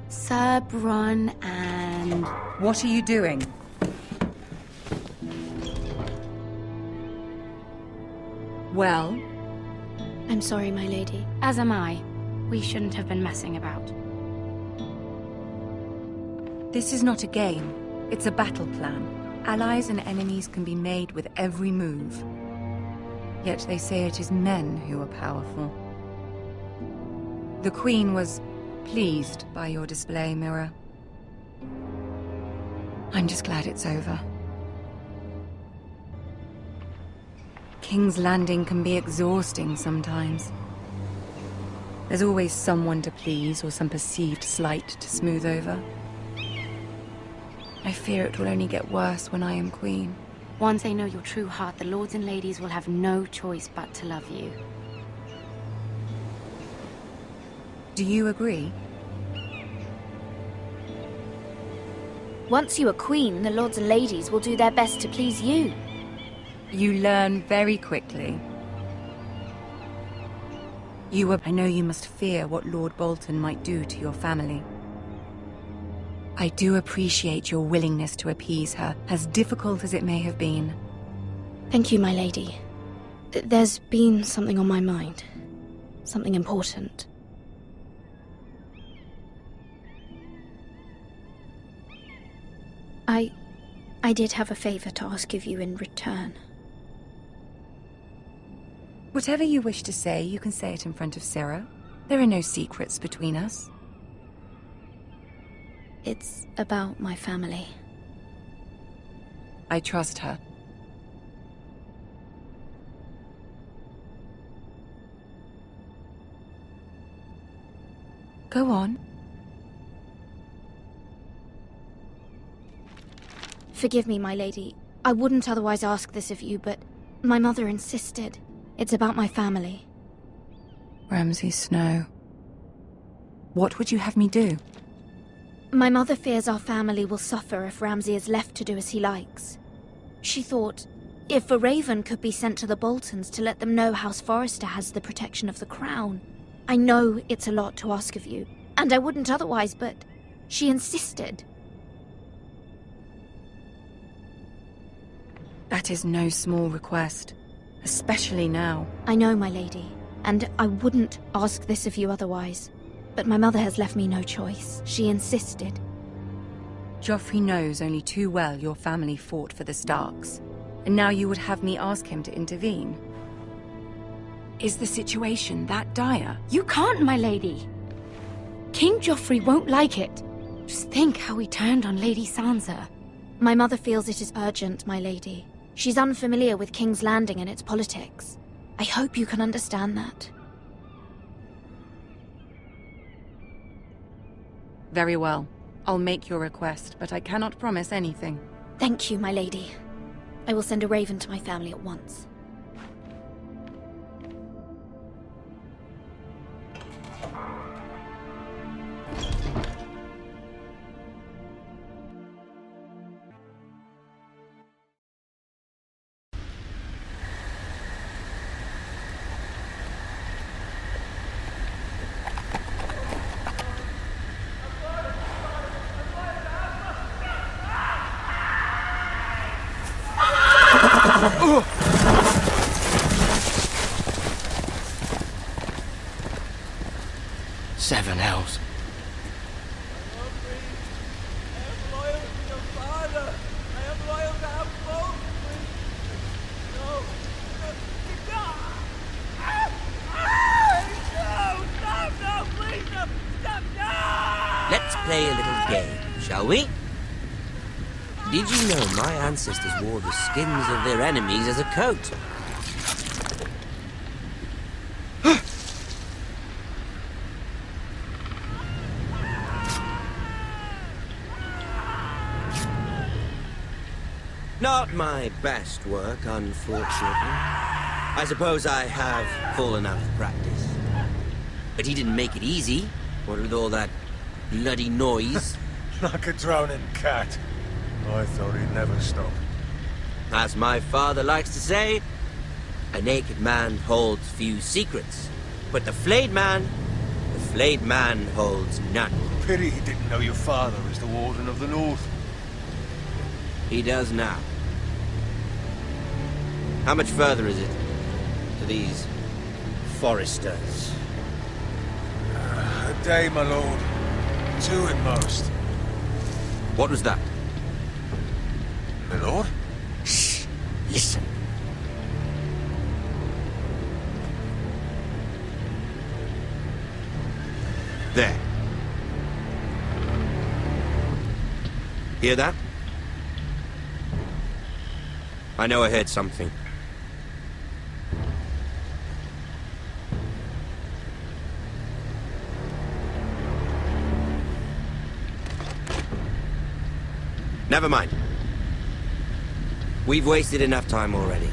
Sir Bronn and... What are you doing? Well? I'm sorry, my lady. As am I. We shouldn't have been messing about. This is not a game. It's a battle plan. Allies and enemies can be made with every move. Yet they say it is men who are powerful. The Queen was pleased by your display, Mira. I'm just glad it's over. King's Landing can be exhausting sometimes. There's always someone to please or some perceived slight to smooth over. I fear it will only get worse when I am queen. Once they know your true heart, the lords and ladies will have no choice but to love you. Do you agree? Once you are queen, the lords and ladies will do their best to please you. You learn very quickly. I know you must fear what Lord Bolton might do to your family. I do appreciate your willingness to appease her, as difficult as it may have been. Thank you, my lady. There's been something on my mind. Something important. I did have a favor to ask of you in return. Whatever you wish to say, you can say it in front of Sarah. There are no secrets between us. It's about my family. I trust her. Go on. Forgive me, my lady. I wouldn't otherwise ask this of you, but my mother insisted. It's about my family. Ramsay Snow. What would you have me do? My mother fears our family will suffer if Ramsay is left to do as he likes. She thought If a raven could be sent to the Boltons to let them know House Forrester has the protection of the crown. I know it's a lot to ask of you, and I wouldn't otherwise, but she insisted. That is no small request, especially now. I know, my lady, and I wouldn't ask this of you otherwise. But my mother has left me no choice. She insisted. Joffrey knows only too well your family fought for the Starks, and now you would have me ask him to intervene. Is the situation that dire? You can't, my lady. King Joffrey won't like it. Just think how he turned on Lady Sansa. My mother feels it is urgent, my lady. She's unfamiliar with King's Landing and its politics. I hope you can understand that. Very well. I'll make your request, but I cannot promise anything. Thank you, my lady. I will send a raven to my family at once. Seven hells. Let's play a little game, shall we? Did you know my ancestors wore the skins of their enemies as a coat? Not my best work, unfortunately. I suppose I have fallen out of practice. But he didn't make it easy, what with all that bloody noise. Like a drowning cat. I thought he'd never stop. As my father likes to say, a naked man holds few secrets. But the flayed man holds none. Pity he didn't know your father was the Warden of the North. He does now. How much further is it to these Forresters? A day, my lord. 2 at most. What was that? My lord? Shh! Listen. There. Hear that? I know I heard something. Never mind. We've wasted enough time already.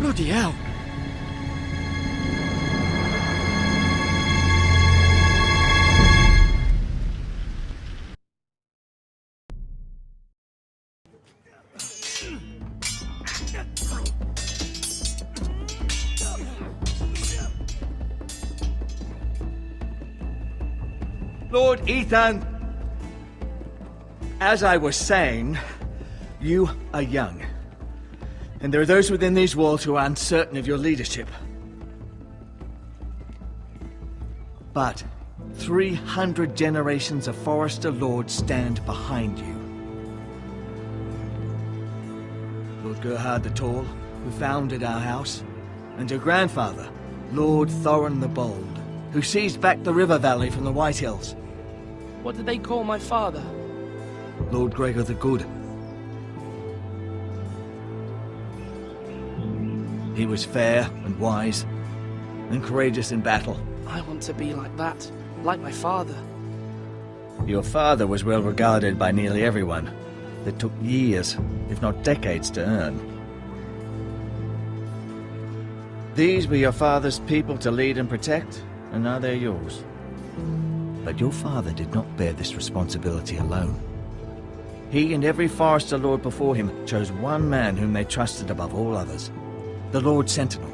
Bloody hell. Lord Ethan! As I was saying, you are young. And there are those within these walls who are uncertain of your leadership. But 300 generations of Forrester lords stand behind you. Lord Gerhard the Tall, who founded our house, and your grandfather, Lord Thorin the Bold, who seized back the river valley from the White Hills. What did they call my father? Lord Gregor the Good. He was fair and wise, and courageous in battle. I want to be like that, like my father. Your father was well regarded by nearly everyone. That took years, if not decades, to earn. These were your father's people to lead and protect, and now they're yours. But your father did not bear this responsibility alone. He and every Forester Lord before him chose one man whom they trusted above all others, the Lord Sentinel.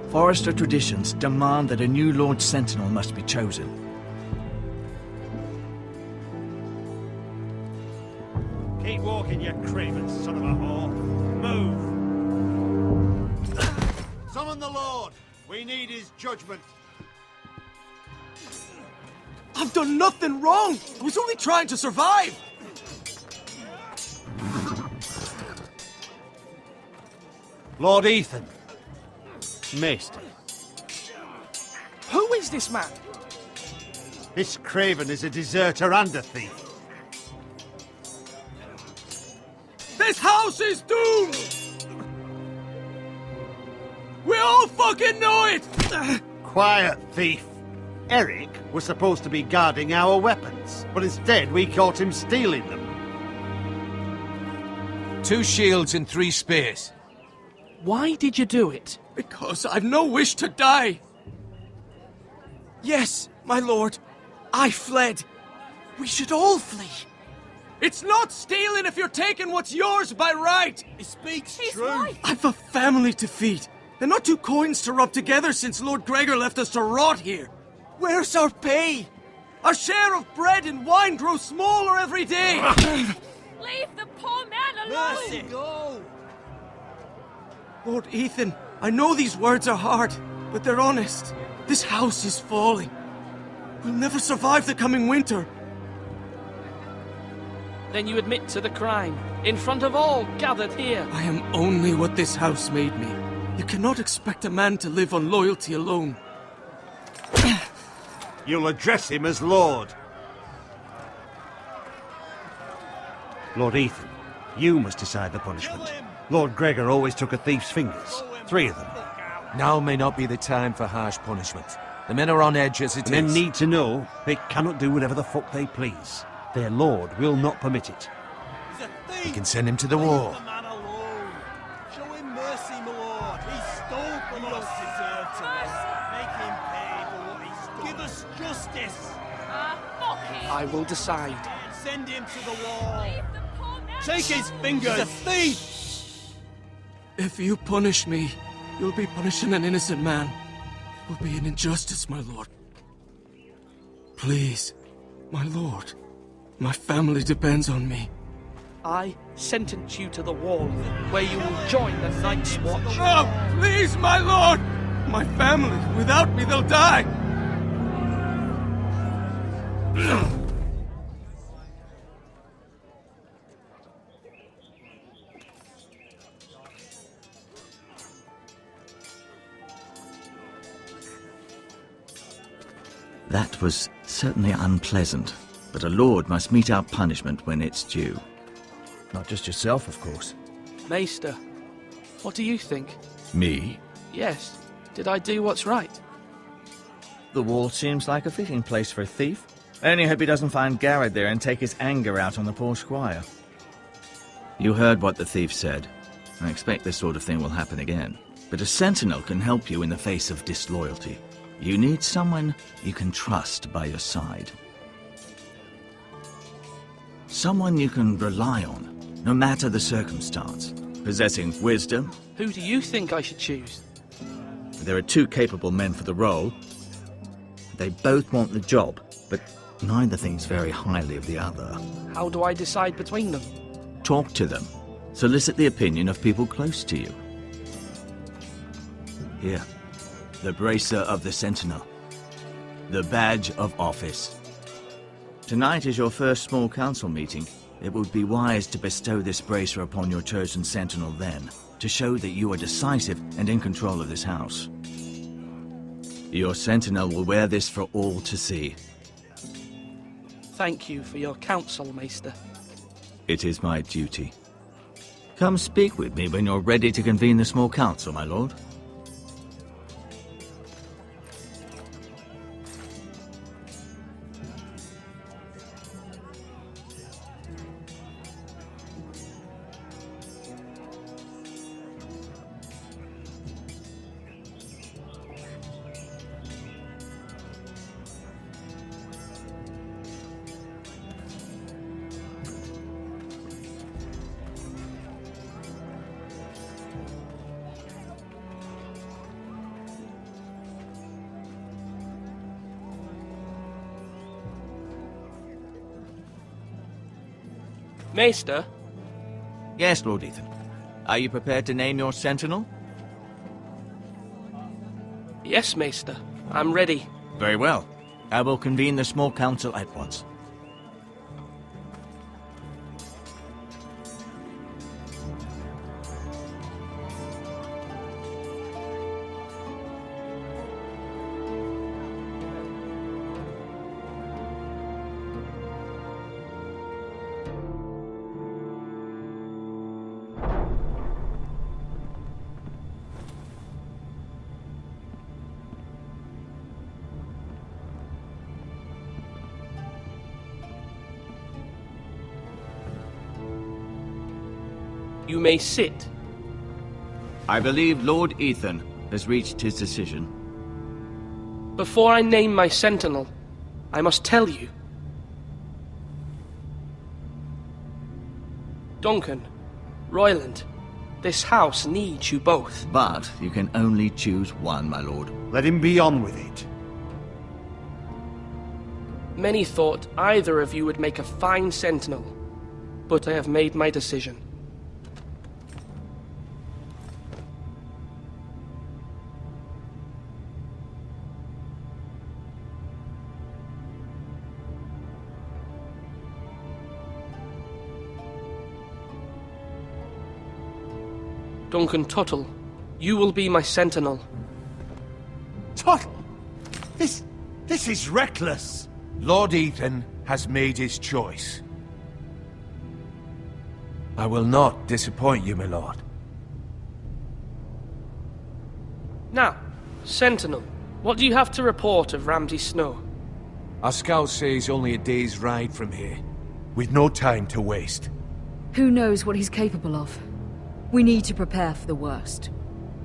Forester traditions demand that a new Lord Sentinel must be chosen. Keep walking, you craven son of a whore. Move! Summon the Lord! We need his judgment. I've done nothing wrong! I was only trying to survive! Lord Ethan. Maester. Who is this man? This craven is a deserter and a thief. This house is doomed! We all fucking know it! Quiet, thief. Eric was supposed to be guarding our weapons, but instead we caught him stealing them. 2 shields and 3 spears. Why did you do it? Because I've no wish to die. Yes, my lord. I fled. We should all flee. It's not stealing if you're taking what's yours by right. He speaks true. Right. I've a family to feed. And not 2 coins to rub together since Lord Gregor left us to rot here. Where's our pay? Our share of bread and wine grows smaller every day. Leave the poor man alone! Mercy, go! Lord Ethan, I know these words are hard, but they're honest. This house is falling. We'll never survive the coming winter. Then you admit to the crime, in front of all gathered here. I am only what this house made me. You cannot expect a man to live on loyalty alone. You'll address him as Lord. Lord Ethan, you must decide the punishment. Lord Gregor always took a thief's fingers. 3 of them. Now may not be the time for harsh punishment. The men are on edge as it is. Men need to know they cannot do whatever the fuck they please. Their lord will not permit it. We can send him to the war. Show him mercy, my lord. He stole from us. Deserve to make him pay for what he stole. Give us justice. I will decide. Send him to the wall. Take his fingers. He's a thief. If you punish me, you'll be punishing an innocent man. It will be an injustice, my lord. Please, my lord. My family depends on me. I sentence you to the wall, where you will join the Night's Watch. Oh, please, my lord! My family, without me, they'll die! That was certainly unpleasant, but a lord must mete out punishment when it's due. Not just yourself, of course. Maester, what do you think? Me? Yes. Did I do what's right? The wall seems like a fitting place for a thief. I only hope he doesn't find Garrett there and take his anger out on the poor squire. You heard what the thief said. I expect this sort of thing will happen again. But a sentinel can help you in the face of disloyalty. You need someone you can trust by your side. Someone you can rely on, no matter the circumstance. Possessing wisdom. Who do you think I should choose? There are 2 capable men for the role. They both want the job, but neither thinks very highly of the other. How do I decide between them? Talk to them. Solicit the opinion of people close to you. Here. The bracer of the Sentinel. The badge of office. Tonight is your first small council meeting. It would be wise to bestow this bracer upon your chosen sentinel then, to show that you are decisive and in control of this house. Your sentinel will wear this for all to see. Thank you for your counsel, Maester. It is my duty. Come speak with me when you're ready to convene the small council, my lord. Maester? Yes, Lord Ethan. Are you prepared to name your sentinel? Yes, Maester. I'm ready. Very well. I will convene the small council at once. You may sit. I believe Lord Ethan has reached his decision. Before I name my sentinel, I must tell you. Duncan, Royland, this house needs you both. But you can only choose one, my lord. Let him be on with it. Many thought either of you would make a fine sentinel, but I have made my decision. Duncan Tuttle, you will be my sentinel. Tuttle? This is reckless. Lord Ethan has made his choice. I will not disappoint you, my lord. Now, Sentinel, what do you have to report of Ramsay Snow? Our scouts say he's only a day's ride from here, with no time to waste. Who knows what he's capable of? We need to prepare for the worst.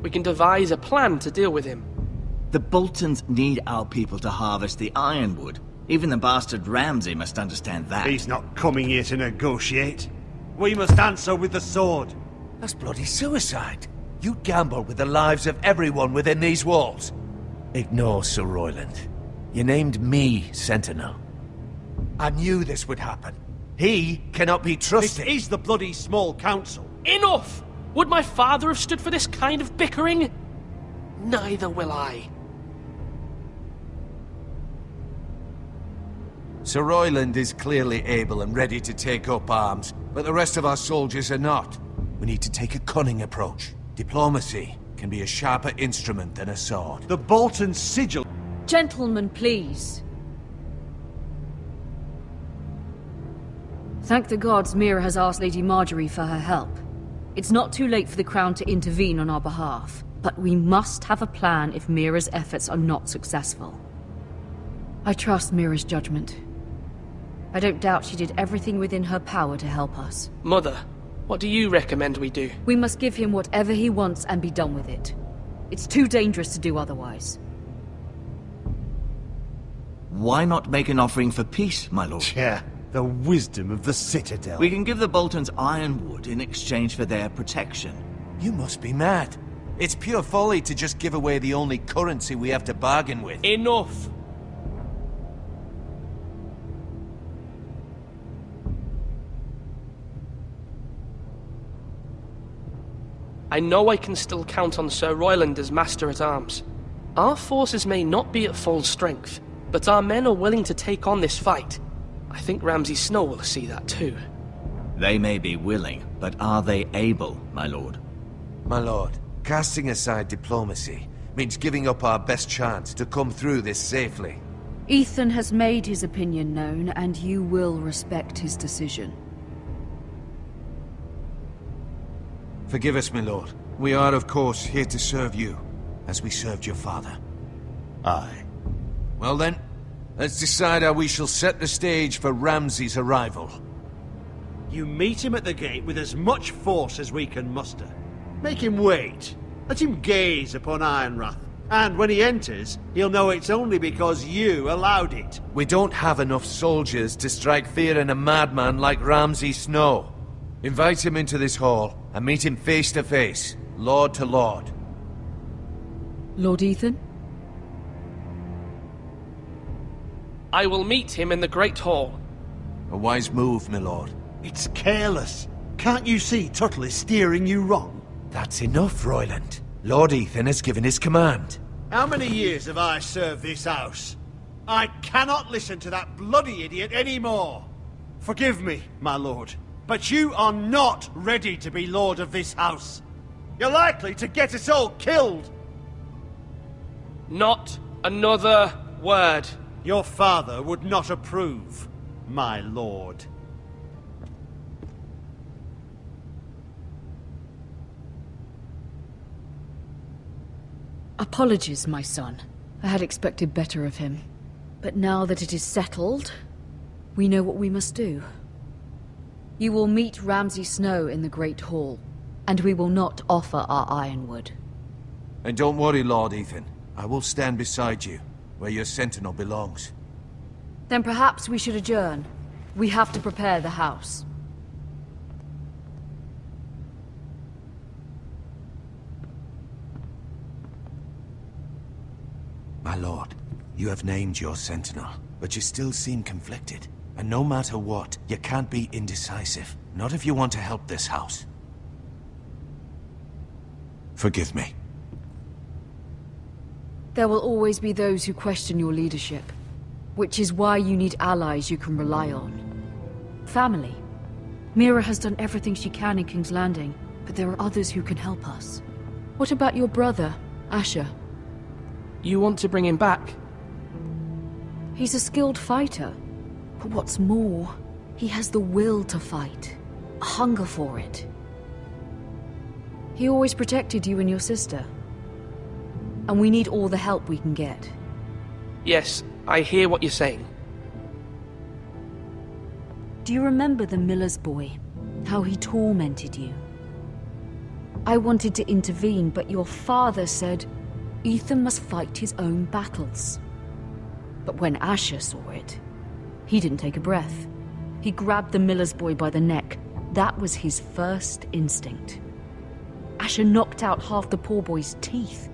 We can devise a plan to deal with him. The Boltons need our people to harvest the ironwood. Even the bastard Ramsay must understand that. He's not coming here to negotiate. We must answer with the sword. That's bloody suicide. You gamble with the lives of everyone within these walls. Ignore Sir Royland. You named me Sentinel. I knew this would happen. He cannot be trusted. This is the bloody small council. Enough! Would my father have stood for this kind of bickering? Neither will I. Sir Royland is clearly able and ready to take up arms, but the rest of our soldiers are not. We need to take a cunning approach. Diplomacy can be a sharper instrument than a sword. The Bolton sigil... Gentlemen, please. Thank the gods Mira has asked Lady Marjorie for her help. It's not too late for the Crown to intervene on our behalf, but we must have a plan if Mira's efforts are not successful. I trust Mira's judgment. I don't doubt she did everything within her power to help us. Mother, what do you recommend we do? We must give him whatever he wants and be done with it. It's too dangerous to do otherwise. Why not make an offering for peace, my lord? Yeah, the wisdom of the Citadel. We can give the Boltons ironwood in exchange for their protection. You must be mad. It's pure folly to just give away the only currency we have to bargain with. Enough! I know I can still count on Sir Royland as Master-at-Arms. Our forces may not be at full strength, but our men are willing to take on this fight. I think Ramsay Snow will see that too. They may be willing, but are they able, my lord? My lord, casting aside diplomacy means giving up our best chance to come through this safely. Ethan has made his opinion known, and you will respect his decision. Forgive us, my lord. We are, of course, here to serve you, as we served your father. Aye. Well then, let's decide how we shall set the stage for Ramsay's arrival. You meet him at the gate with as much force as we can muster. Make him wait. Let him gaze upon Ironrath. And when he enters, he'll know it's only because you allowed it. We don't have enough soldiers to strike fear in a madman like Ramsay Snow. Invite him into this hall, and meet him face to face, lord to lord. Lord Ethan? I will meet him in the Great Hall. A wise move, my lord. It's careless. Can't you see Tuttle is steering you wrong? That's enough, Royland. Lord Ethan has given his command. How many years have I served this house? I cannot listen to that bloody idiot anymore. Forgive me, my lord, but you are not ready to be lord of this house. You're likely to get us all killed. Not another word. Your father would not approve, my lord. Apologies, my son. I had expected better of him. But now that it is settled, we know what we must do. You will meet Ramsay Snow in the Great Hall, and we will not offer our ironwood. And don't worry, Lord Ethan. I will stand beside you, where your sentinel belongs. Then perhaps we should adjourn. We have to prepare the house. My lord, you have named your sentinel, but you still seem conflicted. And no matter what, you can't be indecisive. Not if you want to help this house. Forgive me. There will always be those who question your leadership, which is why you need allies you can rely on. Family. Mira has done everything she can in King's Landing, but there are others who can help us. What about your brother, Asher? You want to bring him back? He's a skilled fighter. But what's more, he has the will to fight. A hunger for it. He always protected you and your sister. And we need all the help we can get. Yes, I hear what you're saying. Do you remember the miller's boy? How he tormented you? I wanted to intervene, but your father said Ethan must fight his own battles. But when Asher saw it, he didn't take a breath. He grabbed the miller's boy by the neck. That was his first instinct. Asher knocked out half the poor boy's teeth.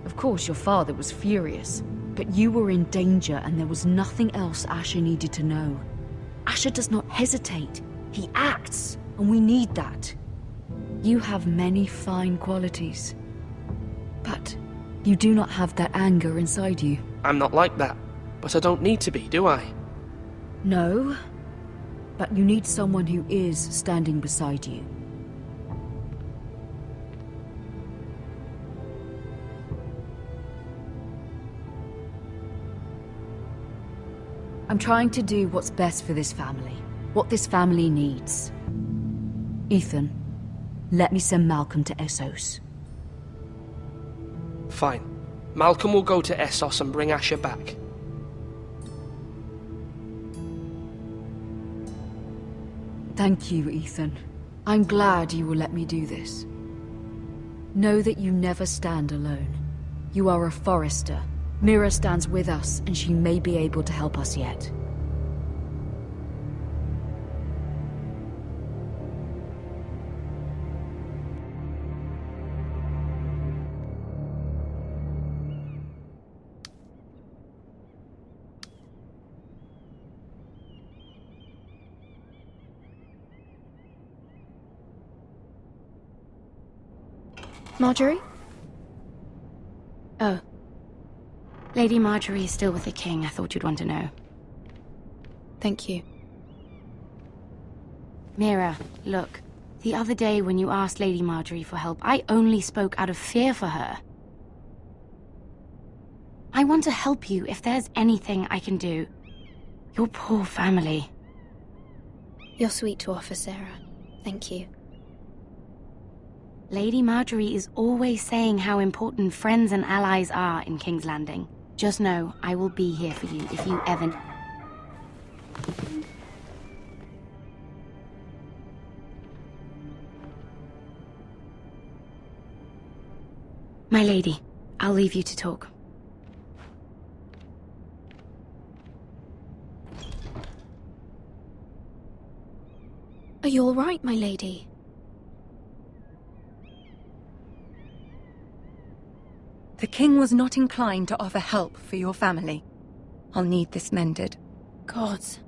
Of course, your father was furious, but you were in danger and there was nothing else Asher needed to know. Asher does not hesitate. He acts, and we need that. You have many fine qualities. But you do not have that anger inside you. I'm not like that, but I don't need to be, do I? No, but you need someone who is standing beside you. I'm trying to do what's best for this family, what this family needs. Ethan, let me send Malcolm to Essos. Fine. Malcolm will go to Essos and bring Asher back. Thank you, Ethan. I'm glad you will let me do this. Know that you never stand alone. You are a Forrester. Mira stands with us, and she may be able to help us yet. Marjorie? Oh. Lady Marjorie is still with the king. I thought you'd want to know. Thank you. Mira, look. The other day when you asked Lady Marjorie for help, I only spoke out of fear for her. I want to help you if there's anything I can do. Your poor family. You're sweet to offer, Sarah. Thank you. Lady Marjorie is always saying how important friends and allies are in King's Landing. Just know, I will be here for you if you ever... My lady, I'll leave you to talk. Are you all right, my lady? The king was not inclined to offer help for your family. I'll need this mended. Gods.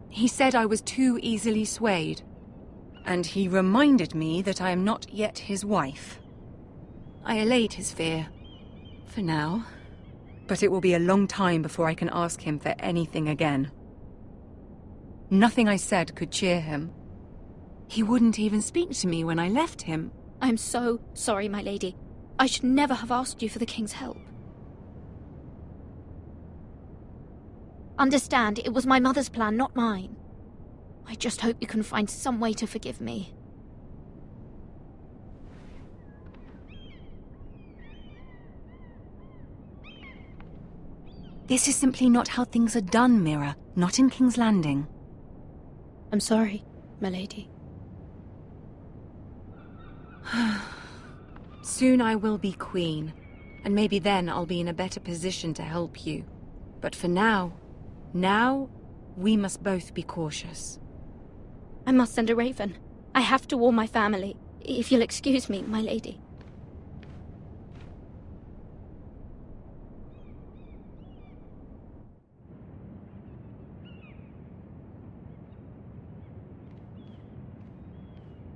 He said I was too easily swayed. And he reminded me that I am not yet his wife. I allayed his fear. For now. But it will be a long time before I can ask him for anything again. Nothing I said could cheer him. He wouldn't even speak to me when I left him. I'm so sorry, my lady. I should never have asked you for the king's help. Understand, it was my mother's plan, not mine. I just hope you can find some way to forgive me. This is simply not how things are done, Mira. Not in King's Landing. I'm sorry, my lady. Soon I will be queen, and maybe then I'll be in a better position to help you. But for now, we must both be cautious. I must send a raven. I have to warn my family. If you'll excuse me, my lady.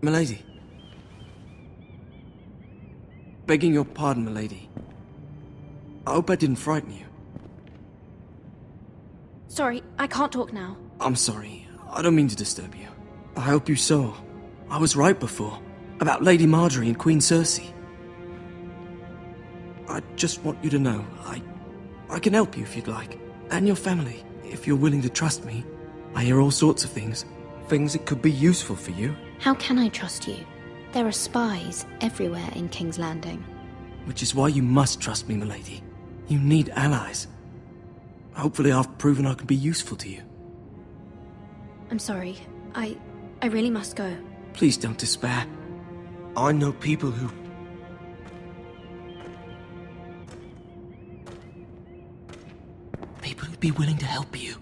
Milady. Begging your pardon, milady. I hope I didn't frighten you. Sorry, I can't talk now. I'm sorry. I don't mean to disturb you. I hope you saw. I was right before. About Lady Marjorie and Queen Cersei. I just want you to know, I can help you if you'd like. And your family, if you're willing to trust me. I hear all sorts of things. Things that could be useful for you. How can I trust you? There are spies everywhere in King's Landing. Which is why you must trust me, milady. You need allies. Hopefully I've proven I can be useful to you. I'm sorry. I really must go. Please don't despair. I know people who... People who'd be willing to help you.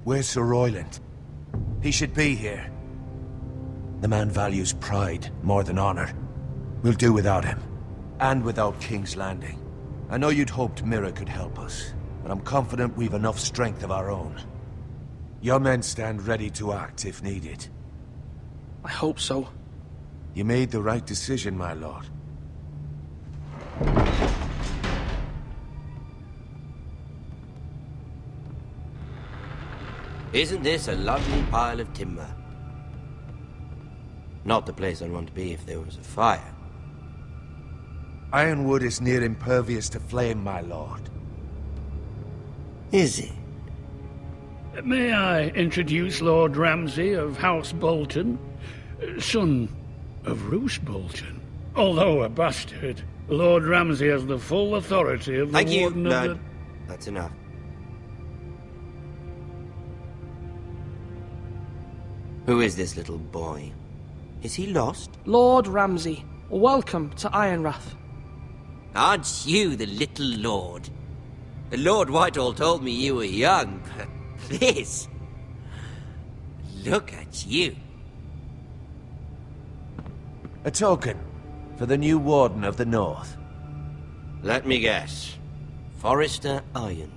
Where's Sir Royland? He should be here. The man values pride more than honor. We'll do without him. And without King's Landing. I know you'd hoped Mira could help us, but I'm confident we've enough strength of our own. Your men stand ready to act if needed. I hope so. You made the right decision, my lord. Isn't this a lovely pile of timber? Not the place I'd want to be if there was a fire. Ironwood is near impervious to flame, my lord. Is it? May I introduce Lord Ramsay of House Bolton, son of Roose Bolton. Although a bastard, Lord Ramsay has the full authority of the Thank you, Warden of Lord. the... That's enough. Who is this little boy? Is he lost? Lord Ramsay, welcome to Ironrath. Aren't you the little lord? Lord Whitehall told me you were young, but this... Look at you. A token for the new Warden of the North. Let me guess. Forrester Ironwood.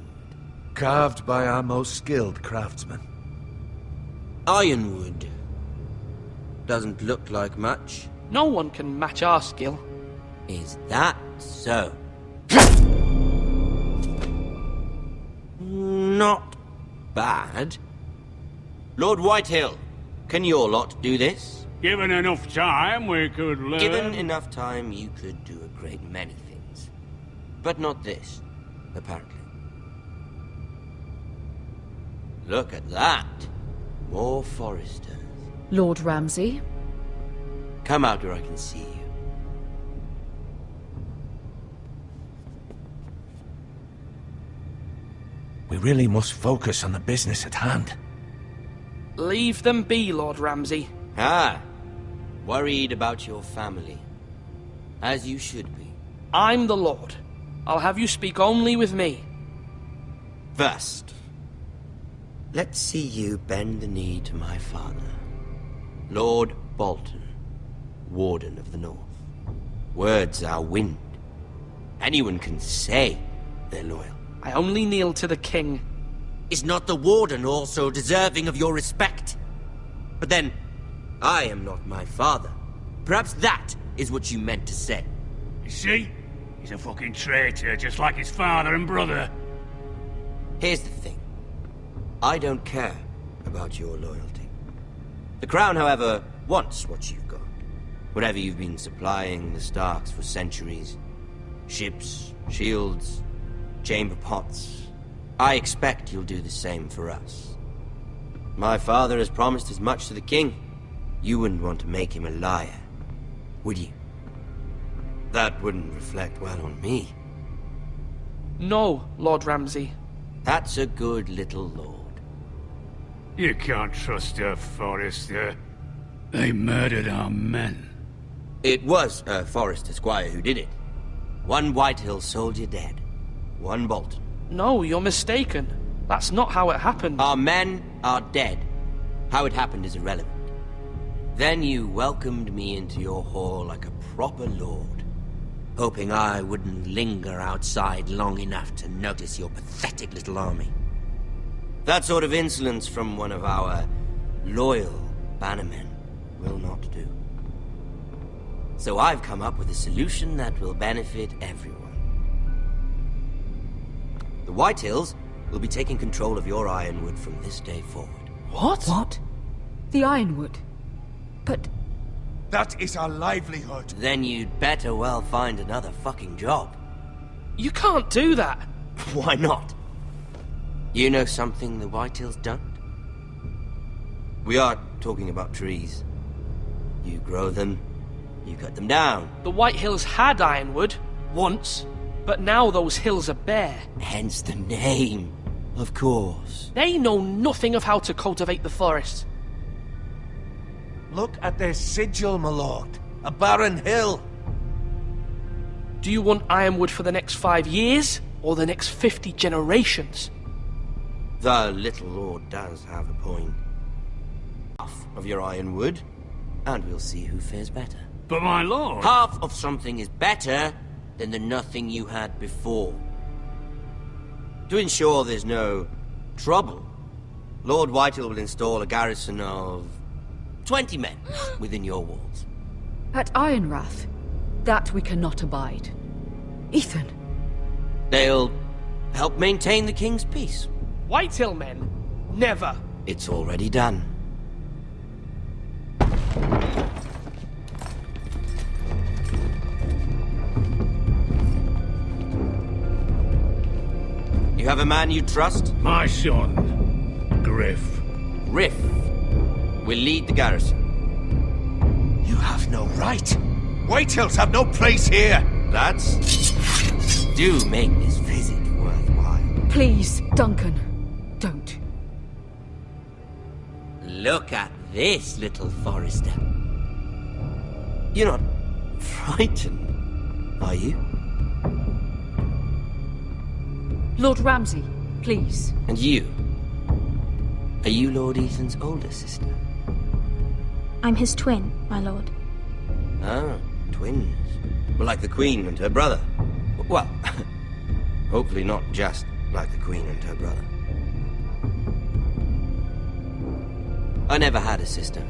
Carved by our most skilled craftsmen. Ironwood. Doesn't look like much. No one can match our skill. Is that so? Not bad. Lord Whitehill, can your lot do this? Given enough time, we could learn... Given enough time, you could do a great many things. But not this, apparently. Look at that. More Forresters. Lord Ramsay? Come out where I can see you. We really must focus on the business at hand. Leave them be, Lord Ramsay. Ah, worried about your family. As you should be. I'm the Lord. I'll have you speak only with me. First, let's see you bend the knee to my father, Lord Bolton, Warden of the North. Words are wind. Anyone can say they're loyal. I only kneel to the king. Is not the Warden also deserving of your respect? But then, I am not my father. Perhaps that is what you meant to say. You see? He's a fucking traitor, just like his father and brother. Here's the thing. I don't care about your loyalty. The Crown, however, wants what you've got. Whatever you've been supplying the Starks for centuries. Ships, shields, chamber pots. I expect you'll do the same for us. My father has promised as much to the king. You wouldn't want to make him a liar, would you? That wouldn't reflect well on me. No, Lord Ramsay. That's a good little lord. You can't trust her, Forrester. They murdered our men. It was a Forrester squire who did it. One Whitehill soldier dead. One Bolton. No, you're mistaken. That's not how it happened. Our men are dead. How it happened is irrelevant. Then you welcomed me into your hall like a proper lord, hoping I wouldn't linger outside long enough to notice your pathetic little army. That sort of insolence from one of our loyal bannermen will not do. So I've come up with a solution that will benefit everyone. The Whitehills will be taking control of your Ironwood from this day forward. What? What? The Ironwood? But... That is our livelihood. Then you'd better well find another fucking job. You can't do that. Why not? You know something the Whitehills don't? We are talking about trees. You grow them, you cut them down. The Whitehills had Ironwood, once, but now those hills are bare. Hence the name, of course. They know nothing of how to cultivate the forest. Look at their sigil, my lord. A barren hill. Do you want Ironwood for the next 5 years, or the next 50 generations? The little lord does have a point. Half of your Ironwood, and we'll see who fares better. But my lord... Half of something is better than the nothing you had before. To ensure there's no trouble, Lord Whitehill will install a garrison of 20 men within your walls. At Ironrath, that we cannot abide. Ethan. They'll help maintain the king's peace. Whitehill men? Never. It's already done. You have a man you trust? My son, Griff. Griff will lead the garrison. You have no right. Whitehills have no place here. Lads, do make this visit worthwhile. Please, Duncan, don't. Look at this, little Forrester. You're not frightened, are you? Lord Ramsay, please. And you? Are you Lord Ethan's older sister? I'm his twin, my lord. Ah, twins. Well, like the Queen and her brother. Well, hopefully not just like the Queen and her brother. I never had a sister.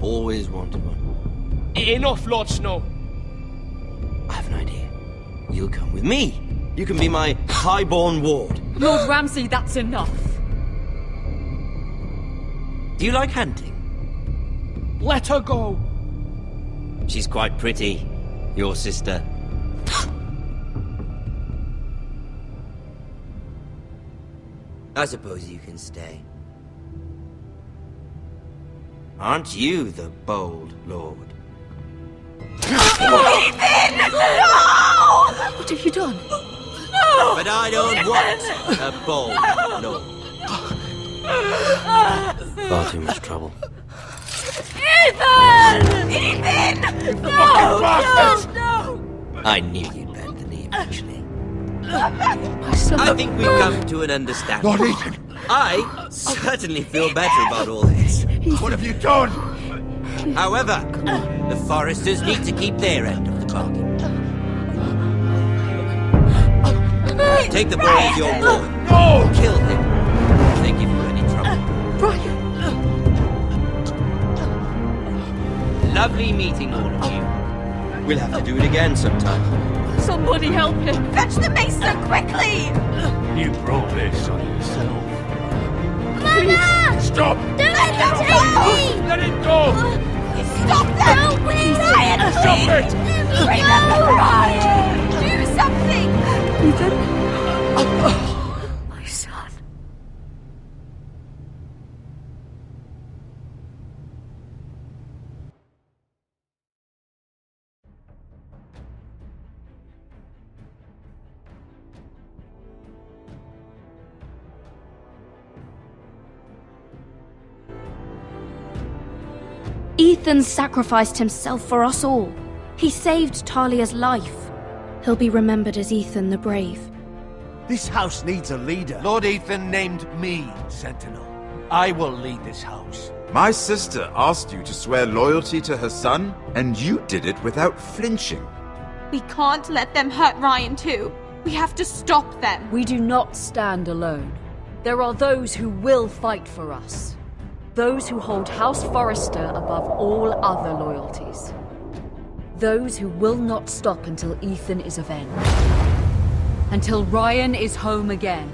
Always wanted one. Enough, Lord Snow. I have an idea. You'll come with me. You can be my highborn ward. Lord Ramsay, that's enough. Do you like hunting? Let her go. She's quite pretty, your sister. I suppose you can stay. Aren't you the bold lord? Ethan! No! What have you done? No! But I don't want a bold lord. Far too much trouble. Ethan! Ethan! No! No! I knew you'd bend the knee eventually. My son. I think we've come to an understanding. Lord Ethan! I certainly feel better about all this. What have you done? However, the Foresters need to keep their end of the bargain. Take the boy as your ward. No! Kill him if they give you any trouble. Brian! Lovely meeting all of you. We'll have to do it again sometime. Somebody help him! Fetch the mason quickly! You brought this on yourself. Mama! Stop! Don't let him take me! Let it go! Stop them! No, please! Ryan, Stop please! it! Remember, Ryan! Do something! Ethan? My son. Ethan sacrificed himself for us all. He saved Talia's life. He'll be remembered as Ethan the Brave. This house needs a leader. Lord Ethan named me Sentinel. I will lead this house. My sister asked you to swear loyalty to her son, and you did it without flinching. We can't let them hurt Ryan too. We have to stop them. We do not stand alone. There are those who will fight for us. Those who hold House Forrester above all other loyalties. Those who will not stop until Ethan is avenged. Until Ryan is home again,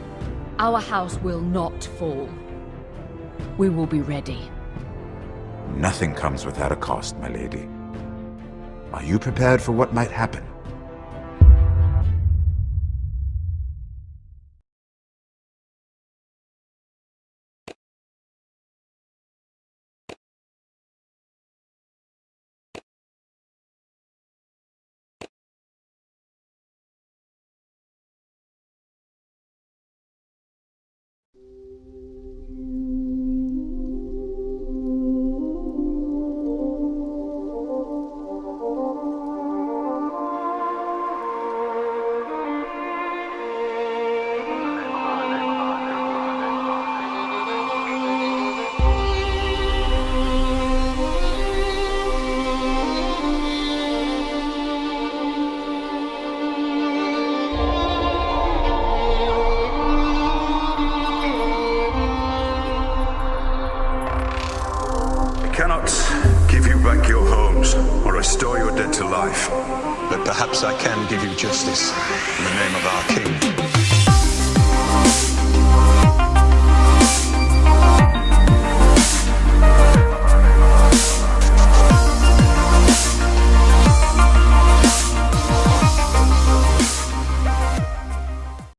our house will not fall. We will be ready. Nothing comes without a cost, my lady. Are you prepared for what might happen? Restore your dead to life, but perhaps I can give you justice in the name of our king.